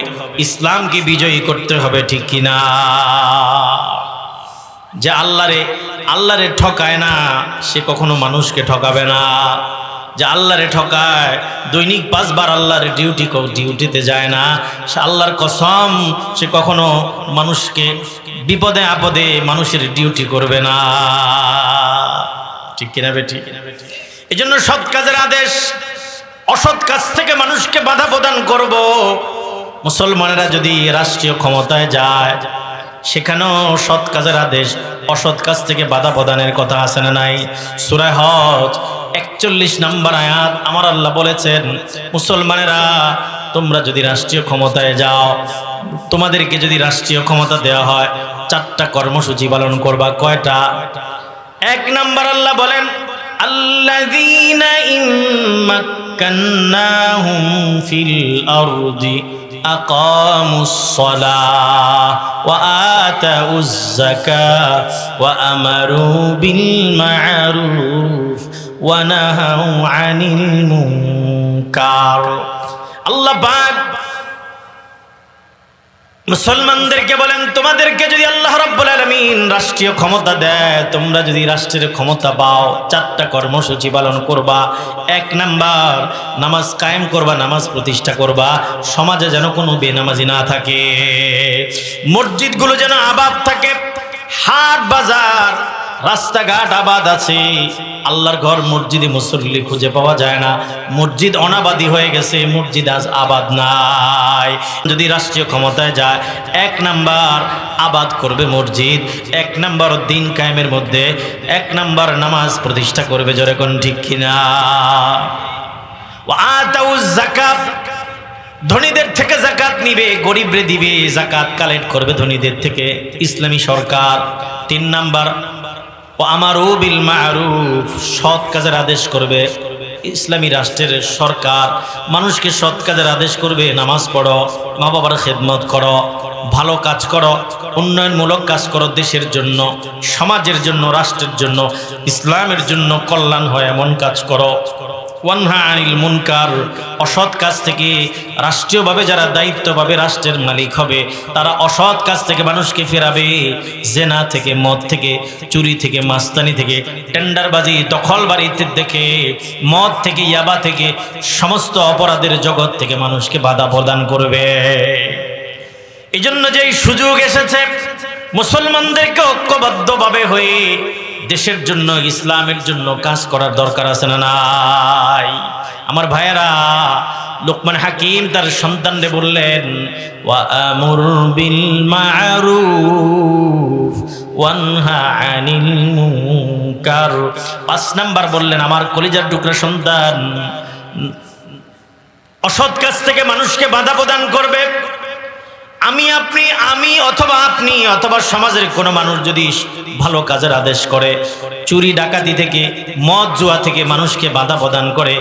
ইসলামকে বিজয়ী করতে হবে ঠিক কিনা যে আল্লাহরে ঠকায় না সে কখনো মানুষকে ঠকাবে না যে আল্লাহরে ঠকায় দৈনিক 5 বার আল্লাহর ডিউটিতে যায় না সে আল্লাহর কসম সে কখনো মানুষকে বিপদে আপদে মানুষের ডিউটি করবে না ঠিক কিনা বেটি এজন্য সৎ কাজের আদেশ অসৎ কাজ থেকে মানুষকে বাধা প্রদান করব মুসলমানেরা যদি রাষ্ট্রীয় ক্ষমতায় যায় সেখানেও সৎ কাজের আদেশ, অসৎ কাজ থেকে বাধা প্রদানের কথা আছে না নাই? সূরা হজ 41 নম্বর আয়াত আমার আল্লাহ বলেছেন, মুসলমানেরা তোমরা যদি রাষ্ট্রীয় ক্ষমতায় যাও, তোমাদেরকে যদি রাষ্ট্রীয় ক্ষমতা দেওয়া হয়, 4টা কর্মসূচি পালন করবা। কয়টা? 1 নম্বর আল্লাহ বলেন, আল্লাযীনা ইম্মাক্কান্নাহুম ফিল আরদি আকামুস সালাহ ওয়া আতাউজ যাকাহ ওয়া আমারু বিল মা'রুফ ওয়া নাহাউ আনিল মুনকার। আল্লাহ পাক মুসলমানদেরকে বলেন, তোমাদেরকে যদি আল্লাহ রাব্বুল আলামিন রাষ্ট্রীয় ক্ষমতা দেয়, তোমরা যদি রাষ্ট্রের ক্ষমতা পাও, 4টা কর্মসূচি পালন করবা। 1 নাম্বার, নামাজ কায়েম করবা, নামাজ প্রতিষ্ঠা করবা। সমাজে যেন কোনো বেনামাজি না থাকে, মসজিদগুলো যেন আবাদ থাকে, হাট বাজার রাস্তাঘাট আবাদ আছে। আল্লাহর ঘর মসজিদে মুসল্লি খুঁজে পাওয়া যায় না, মসজিদ অনাবাদী হয়ে গেছে, মসজিদ আজ আবাদ নাই। যদি রাষ্ট্রীয় ক্ষমতায় যায়, 1 নাম্বার আবাদ করবে মসজিদ, 1 নাম্বার দিন কায়েমের মধ্যে 1 নাম্বার নামাজ প্রতিষ্ঠা করবে। জোরে কোন ঠিক কিনা? ওয়া আতাউজ যাকাত, ধনীদের থেকে যাকাত নিবে, গরিবরে দিবে, যাকাত কালেক্ট করবে ধনীদের থেকে ইসলামী সরকার। 3 নাম্বার, ও আমারু বিল মা'রুফ, সৎ কাজের আদেশ করবে। ইসলামী রাষ্ট্রের সরকার মানুষকে সৎ কাজের আদেশ করবে, নামাজ পড়ো, মা বাবার খেদমত করো, ভালো কাজ করো, উন্নয়নমূলক কাজ করো, দেশের জন্য, সমাজের জন্য, রাষ্ট্রের জন্য, ইসলামের জন্য কল্যাণ হয় এমন কাজ করো। ওয়ানহা আনিল মুনকার, অসৎ কাজ থেকে রাষ্ট্রীয়ভাবে যারা দায়িত্ব পাবে, রাষ্ট্রের মালিক হবে, তারা অসৎ কাজ থেকে মানুষকে ফেরাবে। জেনা থেকে, মদ থেকে, চুরি থেকে, মাস্তানি থেকে, টেন্ডারবাজি, দখলবাড়িতে থেকে, মদ থেকে, ইয়াবা থেকে, সমস্ত অপরাধের জগৎ থেকে মানুষকে বাধা প্রদান করবে। এই জন্য যেই সুযোগ এসেছে, মুসলমানদেরকে ঐক্যবদ্ধভাবে হয়ে দেশের জন্য, ইসলামের জন্য কাজ করার দরকার আছে না নাই? আমার ভাইয়েরা, লোকমান হাকিম তার সন্তানদের বললেন, ওয়া আমুর বিল মা'রুফ ওয়ানহা আনিল মুনকার। 5 নাম্বার বললেন, আমার কলিজার টুকরা সন্তান, অসৎ কাজ থেকে মানুষকে বাধা প্রদান করবে। আমি অথবা আপনি অথবা সমাজের কোনো মানুষ যদি ভালো কাজের আদেশ করে, চুরি ডাকাতি থেকে, মদ জুয়া থেকে মানুষকে বাধা প্রদান করে,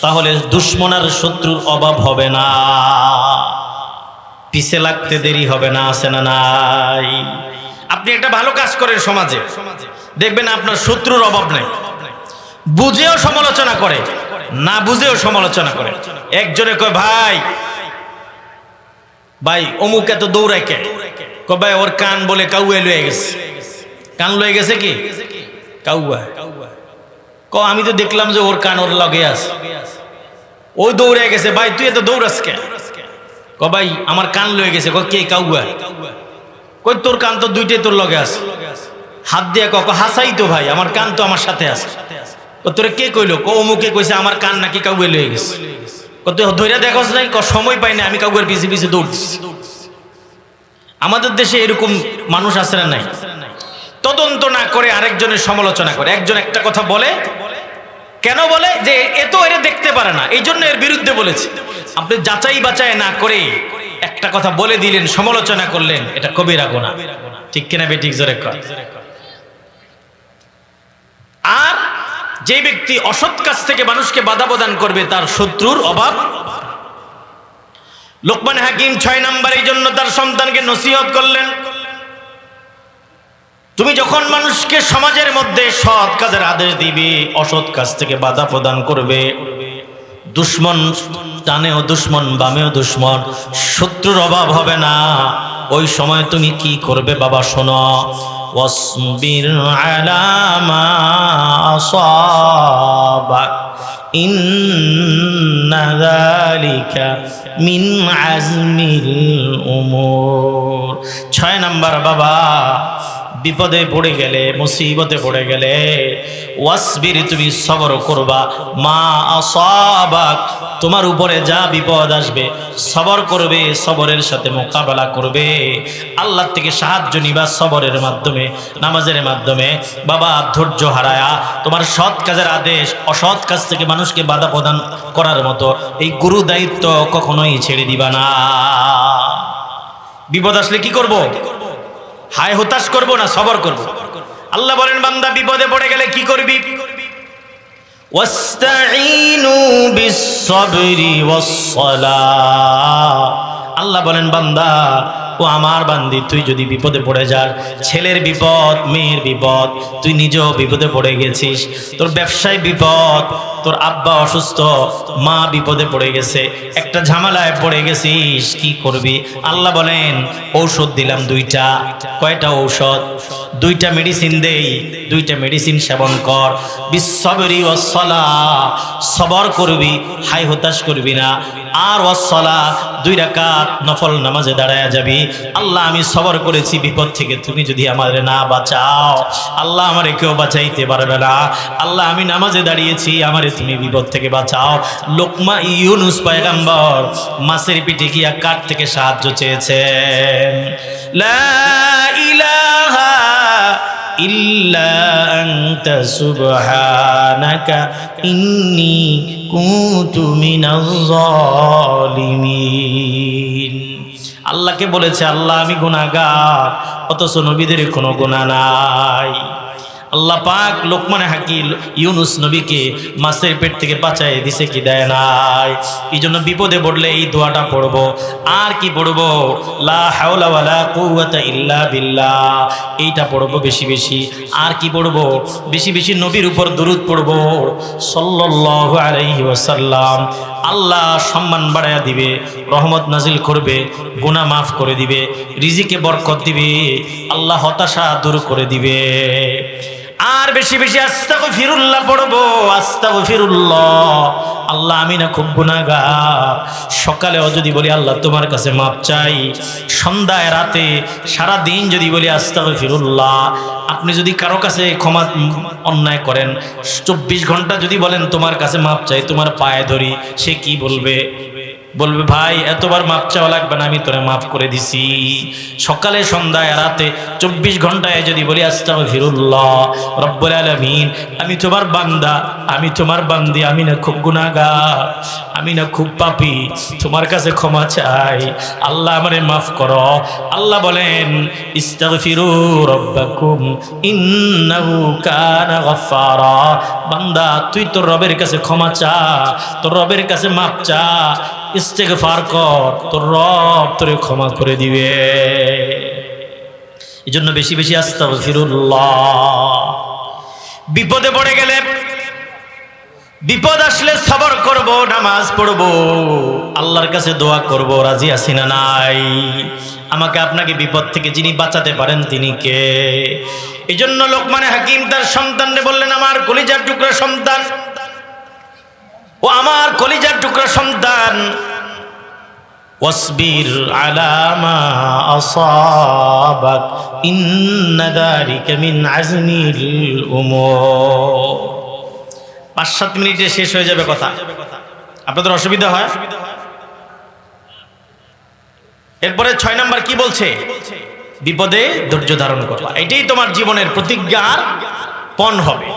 তাহলে দুশ্মন আর শত্রুর অভাব হবে না, পিছে লাগতে দেরি হবে না, আছে না নাই? আপনি একটা ভালো কাজ করেন সমাজে, দেখবেন আপনার শত্রুর অভাব নেই। বুঝেও সমালোচনা করে, না বুঝেও সমালোচনা করে। একজনে কয়, ভাই অমুক এত দৌড়ায় কে? কয় ভাই ওর কান বলে কাউয়া লয়ে গেছে। কান লয়ে গেছে কি? কাউয়া। আমি তো দেখলাম যে ওর কান ওর লগে আছে, ওই দৌড়ে গেছে। ভাই তুই এত দৌড়াস কে? ভাই আমার কান লয়ে গেছে। কে? কাউয়া। কই তোর কান তো 2টাই তোর লগে আছে। হাত দিয়ে হাসাই তো ভাই, আমার কান তো আমার সাথে আছে। তোরে কে কইলো? অমুকে কইছে আমার কান নাকি কাউয়া লয়ে গেছে। তুই ধৈর্য দেখোস নাই? সময় পাই না, আমি কাউকে পিছে পিছে দৌড়ছি। আমাদের দেশে এরকম মানুষ আছে না নাই? তদন্ত না করে আরেকজনের সমালোচনা করে। একজন একটা কথা বলে, কেন বলে? যে এ তো এরা দেখতে পারে না, এই জন্য এর বিরুদ্ধে বলেছে। আপনি যাচাই বাছাই না করে একটা কথা বলে দিলেন, সমালোচনা করলেন, এটা কবিরা গুনাহ। ঠিক কিনা বেঠিক? জোরে কর। আর যে ব্যক্তি অসৎ কাজ থেকে মানুষকে বাধা প্রদান করবে, তার শত্রুর অভাব। লোকমান হাকিম 6 নাম্বার এই জন্য তার সন্তানকে নসিহত করলেন, তুমি যখন মানুষকে সমাজের মধ্যে সৎ কাজের আদেশ দিবে, অসৎ কাজ থেকে বাধা প্রদান করবে, দুশ্মন ডানেও দুশ্মন, বামেও দুশ্মন, শত্রুর অভাব হবে না। ওই সময় তুমি কি করবে বাবা? শোনো, ওয়াসবির আলা মা আসাবাক ইন্না যালিকা মিন আজমিল উমুর। 6 নাম্বার বাবা, বিপদে পড়ে গেলে, মুসিবতে পড়ে গেলে, ওয়াসবির, তুমি সবর করবা, মা আসাবাক, তোমার উপরে যা বিপদ আসবে সবর করবে, সবরের সাথে মোকাবেলা করবে, আল্লাহ থেকে সাহায্য নিবা সবরের মাধ্যমে, নামাজের মাধ্যমে। বাবা, ধৈর্য হারায়া তোমার সৎ কাজের আদেশ অসৎ কাজ থেকে মানুষকে বাধা প্রদান করার মতো এই গুরু দায়িত্ব কখনোই ছেড়ে দিবা না। বিপদ আসলে কি করব? হায় হতাশ করব না, সবর করব। আল্লাহ বলেন, বান্দা বিপদে পড়ে গেলে কি করবি? ওয়াস্তাঈনু বিস-সাবরি ওয়াস-সালাহ। আল্লাহ বলেন, বান্দা ও আমার বান্দি, তুই যদি বিপদে পড়ে যাস, ছেলের বিপদ, মেয়ের বিপদ, তুই নিজেও বিপদে পড়ে গেছিস, তোর ব্যবসায় বিপদ, তোর আব্বা অসুস্থ, মা বিপদে পড়ে গেছে, একটা ঝামেলায় পড়ে গেছিস, কি করবি? আল্লাহ বলেন, ঔষধ দিলাম দুইটা। কয়টা ঔষধ? দুইটা মেডিসিন দেই, দুইটা মেডিসিন সেবন কর। বিস-সাবরি ওয়াস-সালাহ, সবর করবি, হাই হতাশ করবি না। আর ওয়াস-সালাহ, 2 রাকাত নফল নামাজে দাঁড়ায়া যাবি। আল্লাহ, আমি সবর করেছি বিপদ থেকে, তুমি যদি আমারে না বাঁচাও, আল্লাহ আমারে কেউ বাঁচাইতে পারবে না। আল্লাহ, আমি নামাজে দাঁড়িয়েছি, আমারে তুমি বিপদ থেকে বাঁচাও। লোকমা ইউনুস পয়গম্বর মাছের পিঠে গিয়া কাঠ থেকে সাহায্য চেয়েছেন। লা ইলাহা ইল্লা আনতা সুবহানাকা ইন্নী কুনতু মিনাজ জালিমিন। আল্লাহকে বলেছে, আল্লাহ আমি গুনাহগার, অথচ নবীদের কোনো গুনাহ নাই। আল্লাহ পাক লোকমান হাকিম ইউনুস নবীকে মাছের পেট থেকে বাঁচাই দিছে কি দেয় নাই? এই জন্য বিপদে পড়লে এই দোয়াটা পড়বো। আর কি পড়বো? লা হাওলা ওয়ালা কুওয়াতা ইল্লা বিল্লাহ, এইটা পড়বো বেশি বেশি। আর কি পড়বো? বেশি বেশি নবীর উপর দুরূদ পড়বো সাল্লাল্লাহু আলাইহি ওয়াসাল্লাম। আল্লাহ সম্মান বাড়ায়া দিবে, রহমত নাজিল করবে, গুনাহ মাফ করে দিবে, রিজিকে বরকত দিবে, আল্লাহ হতাশা দূর করে দিবে। আর বেশি বেশি আস্তাগফিরুল্লাহ পড়বো, আস্তাগফিরুল্লাহ। আল্লাহ, আমি না খুব গুনাহগার। সকালেও যদি বলি আল্লাহ তোমার কাছে মাপ চাই, সন্ধ্যায় রাতে সারা দিন যদি বলি আস্তাগফিরুল্লাহ। আপনি যদি কারো কাছে ক্ষমা অন্যায় করেন, 24 ঘন্টা যদি বলেন তোমার কাছে মাপ চাই, তোমার পায়ে ধরি, সে কি বলবে? বলবে, ভাই এতবার মাপ চাওয়া লাগবে না, আমি তোরে মাফ করে দিছি। সকালে সন্ধ্যায় রাতে 24 ঘন্টায় যদি বলি আস্তাগফিরুল্লাহ, রব্বুল আলামিন আমি তোমার বান্দা, আমি তোমার বান্দি, আমি না খুব গুনাহগার, আমি না খুব পাপী, তোমার কাছে ক্ষমা চাই, আল্লাহ আমারে মাফ করো। আল্লাহ বলেন, ইস্তাগফিরু রাব্বাকুম ইন্নাহু কানা গফফারা। বান্দা, তুই তোর রবের কাছে ক্ষমা চা, তোর রবের কাছে মাফ চা, ইস্তেগফার কর, তোর রব তোরে ক্ষমা করে দিবে। এই জন্য বেশি বেশি আস্তাগফিরুল্লাহ। বিপদে পড়ে গেলে, বিপদ আসলে সবর করব, নামাজ পড়ব, আল্লাহর কাছে দোয়া করব, রাজি আছি না নাই? আমাকে আপনাকে বিপদ থেকে যিনি বাঁচাতে পারেন তিনি কে? এই জন্য লোকমান হাকিম তার সন্তানকে বললেন, আমার কলিজার টুকরা সন্তান, ও আমার কলিজার টুকরা সন্তান, ওয়াসবির আলা মা আসাবাক ইন্না যালিকা মিন আজমিল উমুর। 5-7 মিনিটে শেষ হয়ে যাবে কথা, আপনাদের অসুবিধা হয়? এরপরে 6 নাম্বার কি বলছে? বিপদে ধৈর্য ধারণ করবা, এটাই তোমার জীবনের প্রতিজ্ঞার পণ হবে।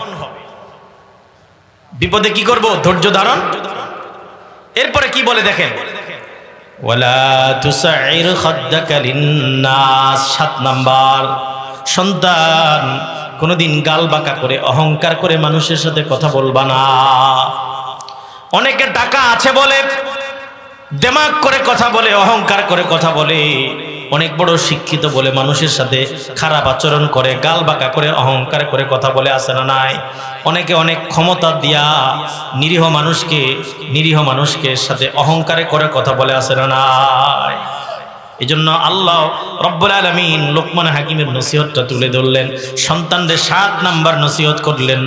বিপদে কি করব? ধৈর্য ধারণ। এরপরে কি বলে দেখেন, ওয়ালা তুসাইর খাদ্দাকা লিন্নাস। 7 নাম্বার, সন্তান কোনোদিন গাল বাঁকা করে অহংকার করে মানুষের সাথে কথা বলবা না। অনেকে টাকা আছে বলে দেমাগ করে কথা বলে, অহংকার করে কথা বলে, অনেক বড় শিক্ষিত বলে মানুষের সাথে খারাপ আচরণ করে, গাল বাঁকা করে অহংকার করে কথা বলে, আছে না নাই? অনেকে অনেক ক্ষমতা দিয়া নিরীহ মানুষকে সাথে অহংকারে করে কথা বলে, আছে না নাই? এই জন্য আল্লাহ রব্বুল আলামিন লোকমান হাকিমের নসিহতটা তুলে ধরলেন, সন্তানদের 7 নাম্বার নসিহত করলেন,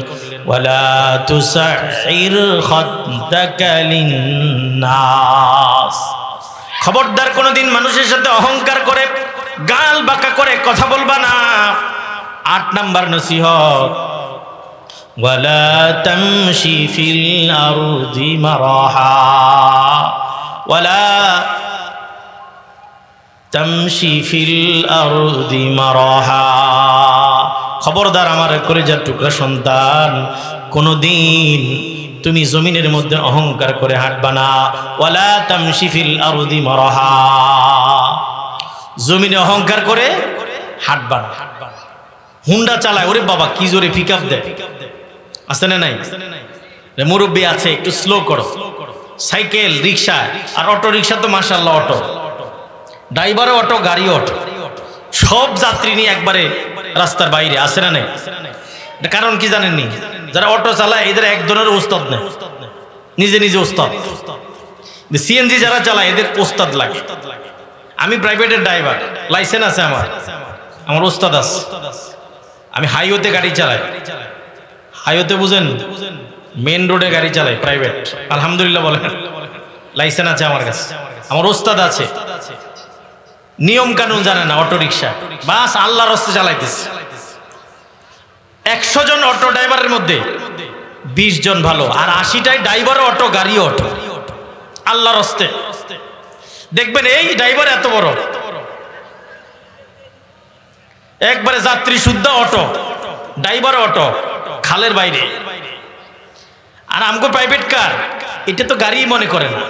ওয়ালা তুসাইর খাদ্দাকা লিন্নাস। খবরদার কোনোদিন মানুষের সাথে অহংকার করে গাল বাঁকা করে কথা বলবা না। 8 নাম্বার নসিহত, ওয়ালা তামশি ফিল আরদি মারাহা, ওয়ালা তামশি ফিল আরদি মারাহা। খবরদার আমার কলিজার টুকরা সন্তান, কোনদিন তুমি জমিনের মধ্যে অহংকার করে হাঁটবা না। ওয়ালা তামশি ফিল আরদি মারাহা, জমিনে অহংকার করে হাঁটবা না। হুন্ডা চালায়, ওরে বাবা কি জোরে পিকআপ দেয়, আছে না নাই? মুরব্বী আছে, একটু স্লো করো। সাইকেল, রিক্সা আর অটো রিক্সা তো মাশাআল্লাহ, অটো ড্রাইভারও অটো, গাড়ি অটো, সব যাত্রী নিয়ে একবারে রাস্তার বাইরে, আছে না নাই? কারণ কি জানেননি? যারা অটো চালায় এদের এক ধরনের ওস্তাদ নেই, নিজে নিজে ওস্তাদ। সিএনজি যারা চালায় এদের ওস্তাদ লাগে। আমি প্রাইভেটের ড্রাইভার, লাইসেন্স আছে আমার ওস্তাদ আছে। আমি হাইওয়েতে গাড়ি চালাই, হাইওয়েতে বুঝেন, মেন রোডে গাড়ি চালাই প্রাইভেট, আলহামদুলিল্লাহ বলেন, লাইসেন্স আছে আমার কাছে, আমার ওস্তাদ আছে। নিয়ম কানুন জানে না, অটো রিক্সা বাস আল্লাহর রাস্তায় চালাইতেছে। 100 জন অটো ড্রাইভারের মধ্যে 20 জন ভালো, আর 80টাই ড্রাইভার অটো, গাড়ি অটো, আল্লাহর রাস্তায়। দেখবেন এই ড্রাইভার এত বড়, একবারে যাত্রী শুদ্ধ অটো, ড্রাইভার অটো, খালের বাইরে। আর আমগো প্রাইভেট কার, এটা তো গাড়ি মনে করে না,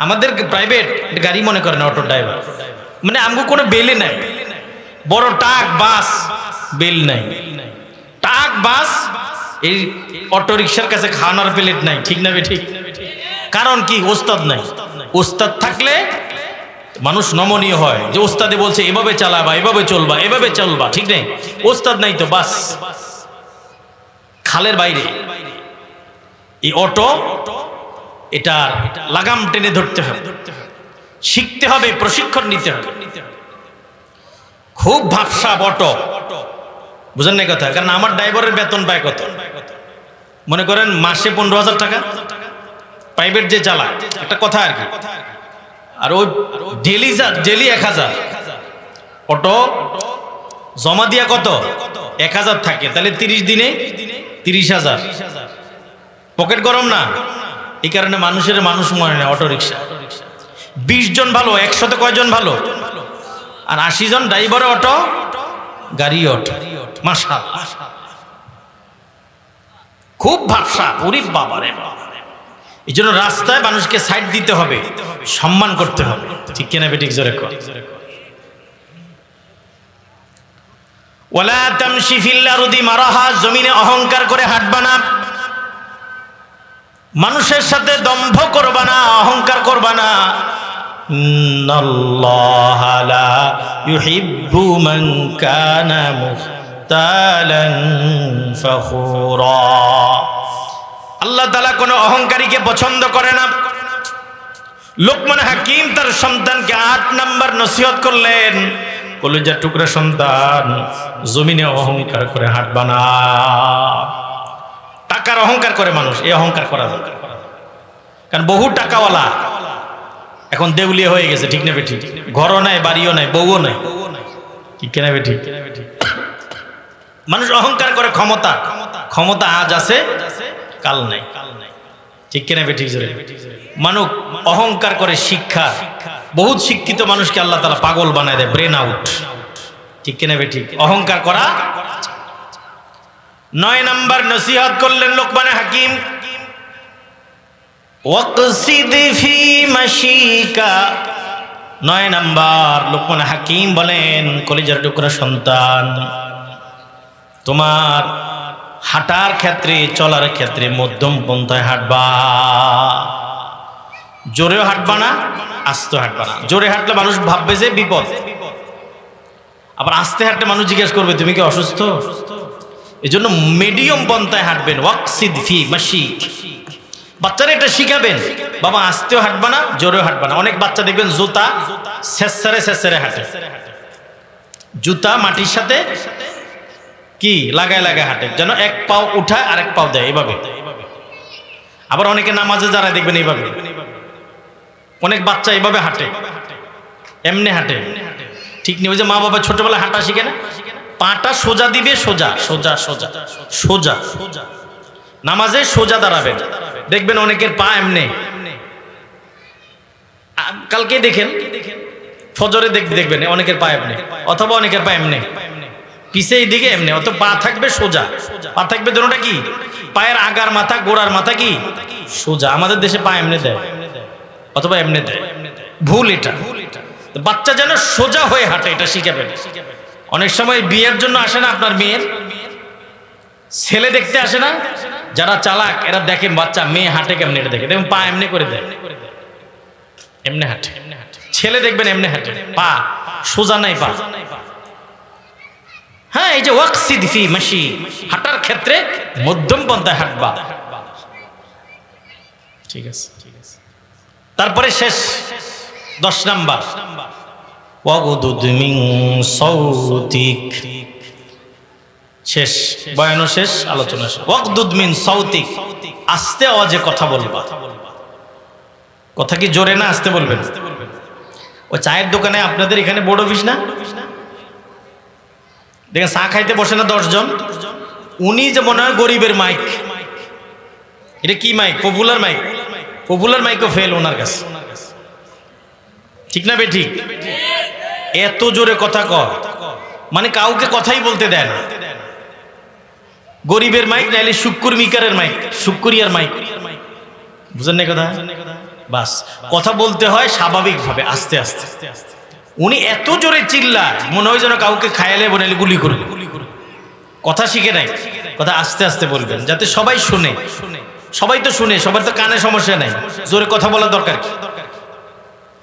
আমাদের প্রাইভেট গাড়ি মনে করে না অটো ড্রাইভার। মানে আমগো কোনো বেলে নাই, বড় ট্রাক বাস বেল নাই, ট্রাক বাস এই অটো রিক্সার কাছে খাওয়ানোর প্লেট নাই, ঠিক না ঠিক? কারণ কি? ওস্তাদ নাই। ওস্তাদ থাকলে মানুষ নমনীয় হয়, যে ওস্তাদে বলছে এভাবে চালাবা, এভাবে চলবা, এভাবে চলবা, ঠিক নেই? ওস্তাদ নাই তো বাস খালের বাইরে। এই অটো, এটা লাগাম টেনে ধরতে হবে, শিখতে হবে, প্রশিক্ষণ নিতে হবে। খুব ভাবসাব অটো, বুঝেন না কথা? কারণ আমার ড্রাইভারের বেতন পায় কত? মনে করেন মাসে 15,000 টাকা, প্রাইভেট যে চালায়, একটা কথা আর কি। আর ওই ডেলি 1000, অটো জমা দিয়া কত? 1000 থাকে, তাহলে 30 দিনে 30,000। পকেট গরম না? এই কারণে মানুষ মনে নেয় অটো রিক্সা। 20 জন ভালো, 100তে কয়জন ভালো? আর 80 জন ড্রাইভার অটো, গাড়ি অটো, মাশাআল্লাহ। খুব ভাবসা, ওরে বাবা রে বাবা। এই জন্য রাস্তায় মানুষকে সাইড দিতে হবে, সম্মান করতে হবে, ঠিক কিনা বেঠিক? জোরে কর। ওয়ালা তামশি ফিল আরদি মারাহা, জমিনে অহংকার করে হাঁটবা না, মানুষের সাথে দম্ভ করবা না, অহংকার করবা না। ইন্নাল্লাহা লা ইউহিব্বু মান কানা মুখতালান ফখুরা, আল্লাহ তাআলা কোনো অহংকারীকে পছন্দ করে না। লোকমান হাকিম তার সন্তানকে 8 নাম্বার নসিহত করলেন, কলিজার টুকরা সন্তান, জমিনে অহংকার করে হাঁটবা না। টাকার অহংকার করে মানুষ, এই অহংকার করা দরকার। কারণ বহু টাকাওয়ালা এখন দেউলিয়া হয়ে গেছে, ঠিক না বেঠিক? ঘরও নাই, বাড়িও নাই, বউও নাই, ঠিক কিনা বেঠিক? মানুষ অহংকার করে ক্ষমতা আজ আছে, কাল নাই, ঠিক কিনা বেঠিক? মানুষ অহংকার করে শিক্ষা, বহুত শিক্ষিত মানুষকে আল্লাহ তাআলা পাগল বানায় দেয়, ব্রেন আউট, ঠিক কিনা বেঠিক? অহংকার করা। 9 নাম্বার নসিহত করলেন লোকমান হাকিম, ওয়াকসিদ ফি মাশিকা। 9 নাম্বার লোকমান হাকিম বলেন, কলিজার টুকরা সন্তান, তোমার হাঁটার ক্ষেত্রে, চলার ক্ষেত্রে মধ্যম পন্থায় হাঁটবা। জোরেও হাঁটবা না, আস্তে হাঁটবা না। জোরে হাঁটলে মানুষ ভাববে যে বিপদ, আবার আস্তে হাঁটলে মানুষ জিজ্ঞেস করবে তুমি কি অসুস্থ? এই জন্য মিডিয়াম পন্থায় হাঁটবেন। ওয়াকসিদ ফি মাশিক, বাচ্চারা এটা শিখাবেন, বাবা আস্তেও হাঁটবা না, জোরেও হাঁটবা না। অনেক বাচ্চা দেখবেন জুতা ছেঁচড়ে হাঁটে, জুতা মাটির সাথে কি লাগায় হাঁটে, যেন এক পাও উঠায় আর এক পাও দেয়, এইভাবে। আবার অনেকে নামাজে যারা দেখবেন এইভাবে, অনেক বাচ্চা এইভাবে হাঁটে, এমনি হাঁটে, ঠিক নেই? ওই যে মা বাবা ছোটবেলায় হাঁটা শিখে না, পাটা সোজা দিবে, সোজা সোজা সোজা সোজা। নামাজে সোজা দাঁড়াবেন, দেখবেন অনেকের পা এমনি। কালকে দেখেন ফজরে দেখবেন অনেকের পা এমনি, অথবা অনেকের পা এমনি পিছে এই দিকে এমনি, অত পা থাকবে সোজা। পা থাকবে দুটোটা কি, পায়ের আগার মাথা গোড়ার মাথা কি সোজা। আমাদের দেশে পা এমনি দেয় অথবা এমনি দেয়, ভুল এটা। বাচ্চা যেন সোজা হয়ে হাঁটে এটা শিখাবেন। অনেক সময় বিয়ের জন্য আসে না আপনার মেয়ের ছেলে দেখতে আসে না, যারা চালাক এরা দেখেন বাচ্চা মেয়ে হাঁটে কেমনি, এটা দেখে দেখবেন পা এমনি করে দেয়, এমনি হাঁটে। ছেলে দেখবেন এমনি হাঁটে, পা সোজা নাই পা। হ্যাঁ, এই যে ওয়াকসিদ ফি মাশি, হাঁটার ক্ষেত্রে মধ্যম পন্থায় হাঁটবা। ঠিক আছে। তারপরে শেষ 10 নাম্বার, ওয়াগুদুদ মিন সাউতিক। শেষ, বয়ানও শেষ, আলোচনা শেষ। ওয়াগুদুদ মিন সাউতিক, আস্তে আওয়াজে কথা বলবা। কথা কি জোরে না আস্তে বলবেন? ওই চায়ের দোকানে আপনাদের এখানে বোর্ড অফিস না, দেখেন চা খাইতে বসে না 10 জন, উনি যে মনে হয় গরিবের মাইক। এটা কি মাইক? Popular mic. পপুলার মাইকও ফেল ওনার কাছে, ঠিক না বে ঠিক? এত জোরে কথা কয়, মানে কাউকে কথাই বলতে দেয় না। গরিবের মাইক, নাইলে শুক্কুর মিকারের মাইক, শুক্কুরিয়ার মাইক, বুঝেন না কথা? বাস, কথা বলতে হয় স্বাভাবিকভাবে, আস্তে আস্তে। উনি এত জোরে চিল্লায় মনে হয় যেন কাউকে খায়ালে বনাইলে গুলি করবে। কথা শিখে নাই, কথা আস্তে আস্তে বলবেন যাতে সবাই শুনে। সবাই তো শুনে, সবার তো কানে সমস্যা নাই, জোরে কথা বলা দরকার কি?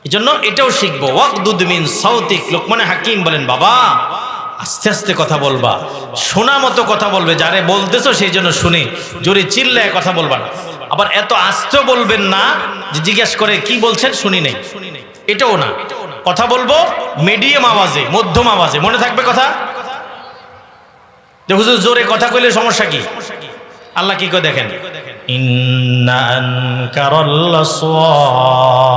এই জন্য এটাও শিখবো। ওয়াগদুদ মিন সাউতিক, লোকমানে হাকিম বলেন বাবা আস্তে আস্তে কথা বলবা, শোনা মতো কথা বলবে, যারে বলতেছো সেই জন্য শুনে, জোরে চিল্লায় কথা বলবা না। আবার এত আস্তে বলবেন না যে জিজ্ঞাসা করে কি বলছেন শুনি নেই, এটাও না। কথা বলবো মিডিয়াম আওয়াজে, মধ্যম আওয়াজে, মনে থাকবে কথা। যে হুজুর জোরে কথা কইলে সমস্যা কি? আল্লাহ কি কয় দেখেন, ইন্না আনকারাল আসওয়াত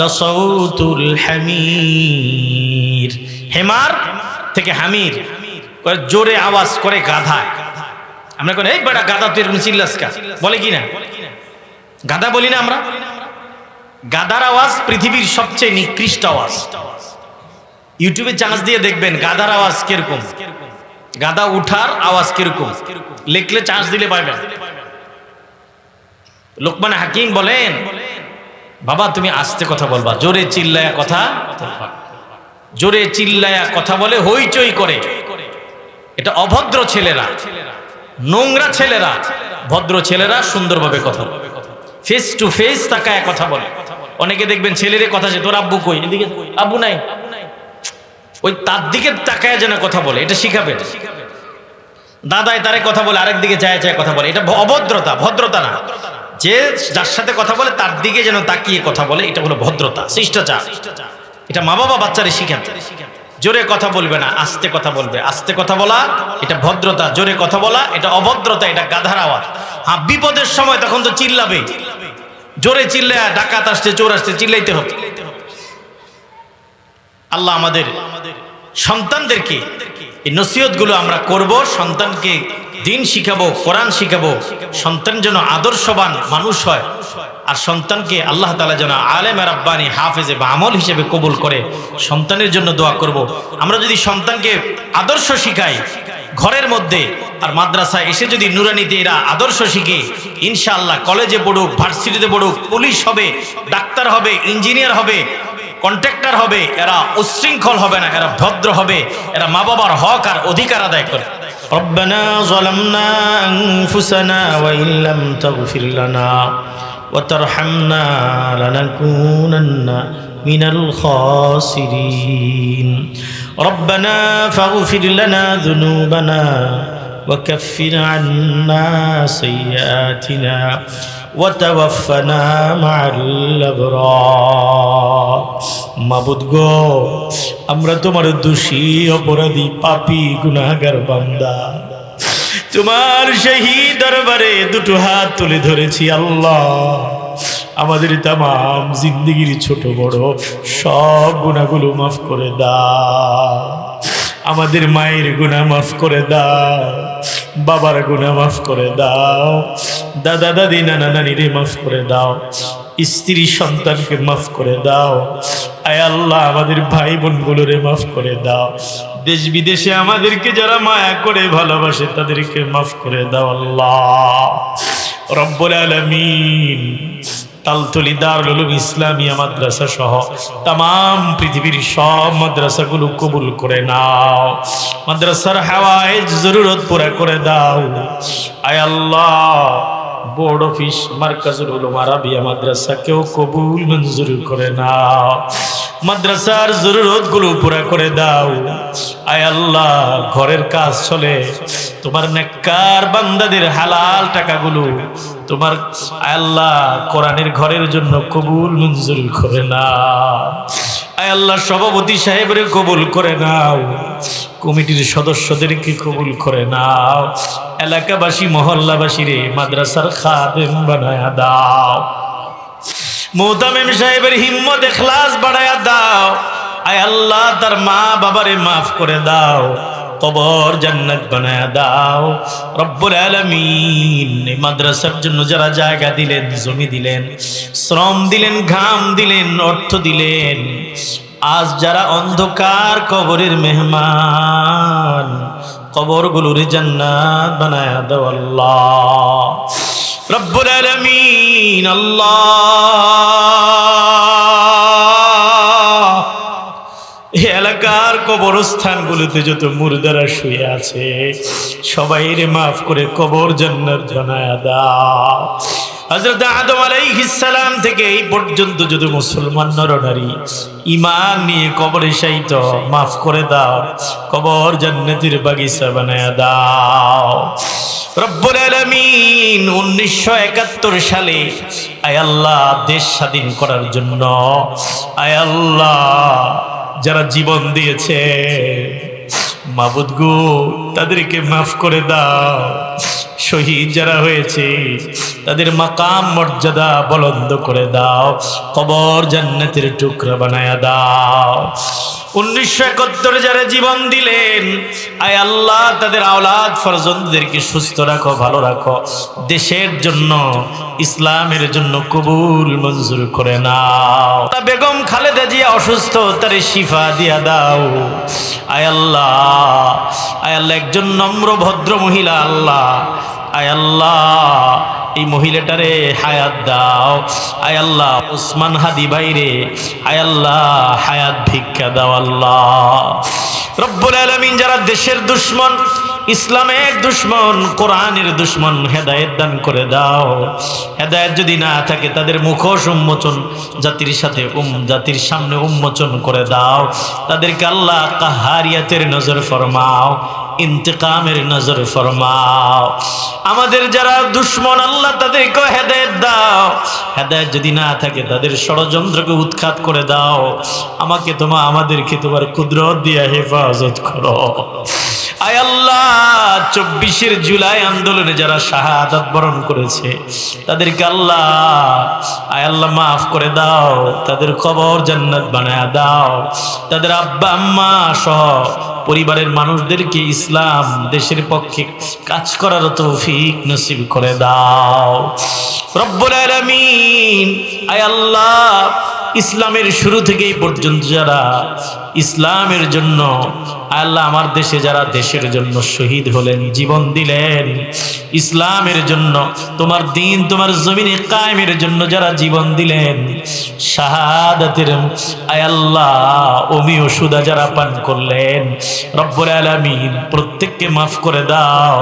লাসাউতুল হামির। হেমার থেকে হামির, জোরে আওয়াজ করে গাধা। আমরা কোন এই বেটা গাধা তুই এরকম চিল্লাস কা, বলে কি না? গাধা বলি না আমরা? গাধার আওয়াজ পৃথিবীর সবচেয়ে নিকৃষ্ট আওয়াজ। ইউটিউবে চান্স দিয়ে দেখবেন গাধার আওয়াজ কিরকম, গাধা উঠার আওয়াজ কিরকম, লিখলে চান্স দিলে পাবেন। লোকমান হাকিম বলেন বাবা তুমি আস্তে কথা বলবা, জোরে চিল্লায়া কথা বলবা। জোরে চিল্লায়া কথা বলে হইচই করে, এটা অভদ্র ছেলেরা, নোংরা ছেলেরা। ভদ্র ছেলেরা সুন্দরভাবে কথা বলে, ফেস টু ফেস তাকায় কথা বলে। অনেকে দেখবেন ছেলেরে কথা, যে তোর আব্বু কই, এদিকে আব্বু নাই, ওই তার দিকে তাকায় যেন কথা বলে, এটা শিখাবেন। দাদাই তারে কথা বলে আরেক দিকে চায় চায় কথা বলে, এটা অভদ্রতা, ভদ্রতা না। যে যার সাথে কথা বলে তার দিকে যেন তাকিয়ে কথা বলে, এটা হলো ভদ্রতা, শিষ্টাচার। এটা মা বাবা বাচ্চারে শিখান। জোরে কথা বলবে না, আস্তে কথা বলবে। আস্তে কথা বলা এটা ভদ্রতা, জোরে কথা বলা এটা অভদ্রতা, এটা গাধার আওয়াজ। হ্যাঁ, বিপদের সময় তখন তো চিল্লাবে, জোরে চিল্লা, ডাকাত আসছে চোর আসছে চিল্লাইতে হবে। আল্লাহ আমাদের সন্তানদেরকে এই নসিহতগুলো আমরা করব, সন্তানকে দিন শিখাবো, কোরআন শিখাবো, সন্তান যেন আদর্শবান মানুষ হয়। আর সন্তানকে আল্লাহ তাআলা যেন আলেম রাব্বানি হাফেজে বা আমল হিসেবে কবুল করে, সন্তানের জন্য দোয়া করব। আমরা যদি সন্তানকে আদর্শ শিখাই ঘরের মধ্যে, আর মাদ্রাসায় এসে যদি নুরানিতে এরা আদর্শ শিখে, ইনশাআল্লাহ কলেজে পড়ুক, ভার্সিটিতে পড়ুক, পুলিশ হবে, ডাক্তার হবে, ইঞ্জিনিয়ার হবে, কন্ট্রাক্টর হবে, এরা উচ্ছৃঙ্খল হবে না, এরা ভদ্র হবে, এরা মা বাবার হক আর অধিকার আদায় করে। রব্বানা যালামনা আনফুসানা ওয়া ইল্লাম তাগফির লানা ওয়া তারহামনা লানাকুনান্না মিনাল খাসিরিন। রব্বানা ফাগফির লানা যুনুবানা ওয়া কাফফির আন্না সাইয়্যাতিনা ওয়া তাওয়াফফানা মা'আল আবরার। মাবুদ গো, আমরা তোমার দোষী, অপরাধী, পাপী, গুনাহগার বান্দা। তোমার সেই দরবারে দুটো হাত তুলে ধরেছি আল্লাহ। আমাদের তামাম জিন্দেগির ছোট বড় সব গুনাহগুলো মাফ করে দাও আমাদের মায়ের গুনাহ মাফ করে দাও, বাবার গুনাহ মাফ করে দাও, দাদা দাদি নানা নানিরে মাফ করে দাও, স্ত্রী সন্তানকে মাফ করে দাও। আয় আল্লাহ আমাদের ভাই বোনগুলোরে মাফ করে দাও। দেশ বিদেশে আমাদেরকে যারা মায়া করে ভালোবাসে তাদেরকে মাফ করে দাও আল্লাহ রব্বুল আলামিন। তালতলি দারুল উলুম ইসলামিয়া মাদ্রাসা সহ তামাম পৃথিবীর সব মাদ্রাসাগুলো কবুল করে নাও। মাদ্রাসার হাওয়ায়েজ জরুরত পুরা করে দাও। আয় আল্লাহ board office Markazul Uloom Arabia মাদ্রাসাকেও কবুল মঞ্জুর করে নাও। মাদ্রাসার জরুরত গুলো পুরা করে দাও। আয় আল্লাহ ঘরের কাজ চলে, তোমার নেককার বান্দাদের হালাল টাকাগুলো তোমার আয় আল্লাহ কোরআনের ঘরের জন্য কবুল মঞ্জুর করে নাও। আয় আল্লাহ সভাপতি সাহেবের কবুল করে নাও, কমিটির সদস্যদেরকে কবুল করে নাও, এলাকাবাসী মহল্লাবাসীরে মাদ্রাসার খাদেম বানায়া দাও। মুহতামিম সাহেবের হিম্মত ইখলাস বাড়ায়া দাও। আয় আল্লাহ তার মা বাবারে মাফ করে দাও, কবর জান্নাত বানায়া দাও রব্বুল আলামিন। এই মাদ্রাসার জন্য যারা জায়গা দিলেন, জমি দিলেন, শ্রম দিলেন, ঘাম দিলেন, অর্থ দিলেন, আজ যারা অন্ধকার কবরের মেহমান, কবরগুলোর জান্নাত বানায়া দাও আল্লাহ রব্বুল আলামিন। আল্লাহ এলাকার কবরস্থানগুলোতে যত মুর্দারা শুয়ে আছে সবাইরে মাফ করে কবর জান্নাত বানায়া দাও। হযরত আদম আলাইহিস সালাম থেকে এই পর্যন্ত যত মুসলমান নরনারী ঈমান নিয়ে কবরে শায়িত, মাফ করে দাও, কবর জান্নাতের বাগিচা বানায়া দাও রব্বুল আলামিন। 1971 সালে আয় আল্লাহ দেশ স্বাধীন করার জন্য আয় আল্লাহ যারা জীবন দিয়েছে মাবুদ গো তাদেরকে মাফ করে দাও। শহীদ যারা হয়েছে তাদের মাকাম মর্যাদা বুলন্দ করে দাও, কবর জান্নাতের টুকরা বানায়া দাও। 1971 যারা জীবন দিলেন আয় আল্লাহ তাদের আওলাদ ফরজন্দদেরকে সুস্থ রাখো, ভালো রাখো, দেশের জন্য ইসলামের জন্য কবুল মঞ্জুর করে নাও। বেগম খালেদা জিয়া অসুস্থ, তারে শিফা দিয়া দাও আয় আল্লাহ। আয় আল্লাহ একজন নম্র ভদ্র মহিলা আল্লাহ, আয় আল্লাহ এই মহিলাটারে হায়াত দাও আয় আল্লাহ। ওসমান হাদি বাইরে আয় আল্লাহ হায়াত ভিক্ষা দাও আল্লাহ রব্বুল আলামিন। যারা দেশের দুশ্মন, ইসলামের দুশ্মন, কোরআনের দুশ্মন, হেদায়েত দান করে দাও। হেদায়েত যদি না থাকে তাদের মুখোশ উন্মোচন জাতির সাথে জাতির সামনে উন্মোচন করে দাও। তাদেরকে আল্লাহ কাহারিয়াতের নজর ফরমাও, ইন্তেকামের নজর ফরমাও। আমাদের যারা দুশ্মন আল্লাহ তাদেরকে হেদায়েত দাও। হেদায়েত যদি না থাকে তাদের ষড়যন্ত্রকে উৎখাত করে দাও। আমাদেরকে তোমার কুদরত দিয়ে হেফাজত করো আয় আল্লাহ। 24 জুলাই আন্দোলনে যারা শাহাদাত বরণ করেছে তাদেরকে আল্লাহ আয় আল্লাহ মাফ করে দাও, তাদের কবর জান্নাত বানায়া দাও। তাদের আব্বা আম্মা সহ পরিবারের মানুষদেরকে ইসলাম দেশের পক্ষে কাজ করার তৌফিক নসিব করে দাও রব্বুল আলামিন। আয় আল্লাহ ইসলামের শুরু থেকে এই পর্যন্ত যারা ইসলামের জন্য আল্লাহ আমার দেশে যারা দেশের জন্য শহীদ হলেন, জীবন দিলেন, ইসলামের জন্য, তোমার দিন তোমার জমিনে কায়েমের জন্য যারা জীবন দিলেন, শাহাদাতের আয় আল্লাহ অমিয় সুদা যারা পান করলেন রব্বুল আলামিন প্রত্যেককে মাফ করে দাও,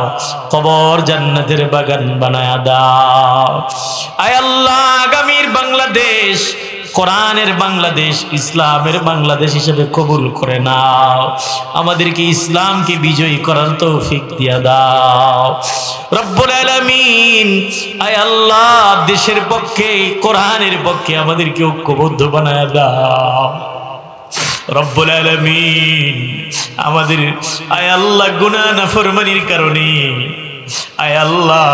কবর জান্নাতের বাগান বানায়া দাও আয় আল্লাহ। আগামীর বাংলাদেশ কোরআনের বাংলাদেশ, ইসলামের বাংলাদেশ হিসেবে কবুল করে নাও। আমাদেরকে ইসলামকে বিজয়ী করার তৌফিক দিয়া দাও রব্বুল আলামিন। আয় আল্লাহ দেশের পক্ষে, কোরআনের পক্ষে আমাদেরকে ঐক্যবদ্ধ বানায়া দাও রব্বুল আলামিন। আমাদের আয় আল্লাহ গুনাহ নাফরমানির কারণে আয় আল্লাহ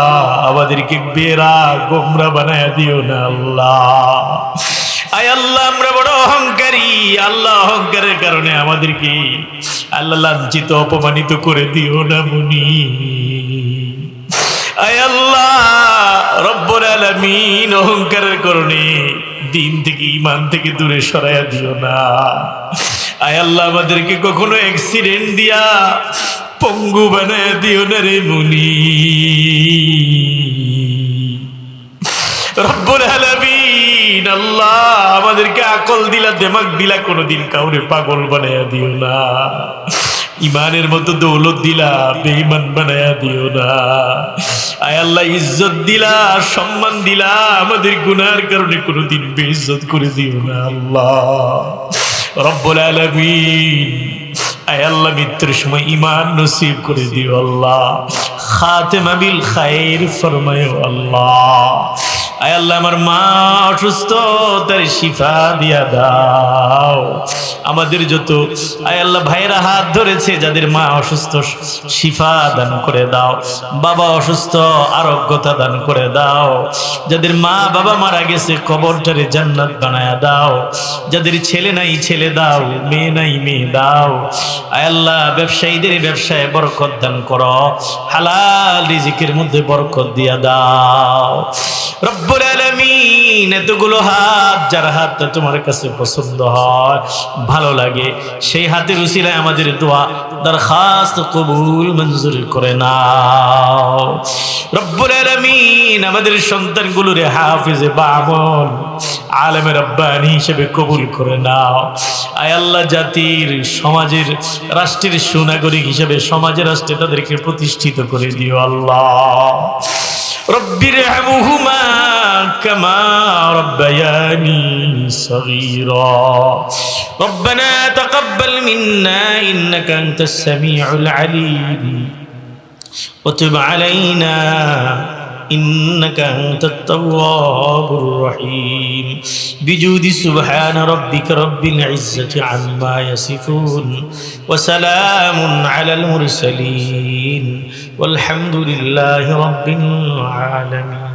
আমাদেরকে বেরা গোমরা বানায়া দিও না আল্লাহ। আয় আল্লাহ আমরা বড় অহংকারী আল্লাহ, অহংকারের কারণে আমাদেরকে আল্লাহ লাঞ্ছিত অপমানিত করে দিও না মুনি। আয় আল্লাহ রব্বুল আলামিন, অহংকারের কারণে দিন থেকে ঈমান থেকে দূরে সরাইয়া দিও না। আয় আল্লাহ আমাদেরকে কখনো অ্যাক্সিডেন্ট দিয়া পঙ্গু বানায় দিও না রে মুনি। রব্বুল আলামিন আল্লাহ আমাদেরকে আকল দিলা, দিমাগ দিলা, কোনোদিন কাউরে পাগল বানায়া দিও না। ইমানের মতো দৌলত দিলা, বেঈমান বানায়া দিও না। আয় আল্লাহ ইজ্জত দিলা, সম্মান দিলা, আমাদের গুনার কারণে কোনোদিন বেইজ্জত করে দিও না আল্লাহ রব্বুল আলামিন। আয় আল্লাহ মৃত্যুর সময় ঈমান নসিব করে দিও আল্লাহ, খাতেমা বিল খায়র ফরমায়ো আল্লাহ। আয় আল্লাহ আমার মা অসুস্থ, তার শিফা দিয়া দাও। আমাদের যত আয় আল্লাহ ভাইরা হাত ধরেছে, যাদের মা অসুস্থ শিফা দান করে দাও। বাবা অসুস্থ আরোগ্যতা দান করে দাও। যাদের মা বাবা মারা গেছে কবরটারে জান্নাত বানায়া দাও। যাদের ছেলে নাই ছেলে দাও, মেয়ে নাই মেয়ে দাও। আয় আল্লাহ ব্যবসায়ীদের ব্যবসায় বরকত দান করো, হালাল রিজিকের মধ্যে বরকত দিয়া দাও রব্বুল আলামিন। এতগুলো হাত, যার হাতটা তোমার কাছে পছন্দ হয়, ভালো লাগে, সেই হাতের উসিলায় আমাদের দোয়া দরখাস্ত কবুল মঞ্জুর করে নাও রব্বুল আলামিন। আমাদের সন্তানগুলোরে হাফিজে বামন, আলেমে রব্বানি হিসেবে কবুল করে নাও। আয় আল্লাহ জাতির, সমাজের, রাষ্ট্রের সুনাগরিক হিসেবে সমাজে রাষ্ট্রে তাদেরকে প্রতিষ্ঠিত করে দিও আল্লাহ। রব্বিরহামহুমা কামা রব্বায়ানি সগীরা। রব্বানা তাকাব্বাল মিন্না ইন্নাকা আনতাস সামিউল আলীম ওয়া তুব আলাইনা إنك أنت التواب الرحيم بجود سبحان ربك رب العزة عما يصفون وسلام على المرسلين والحمد لله رب العالمين.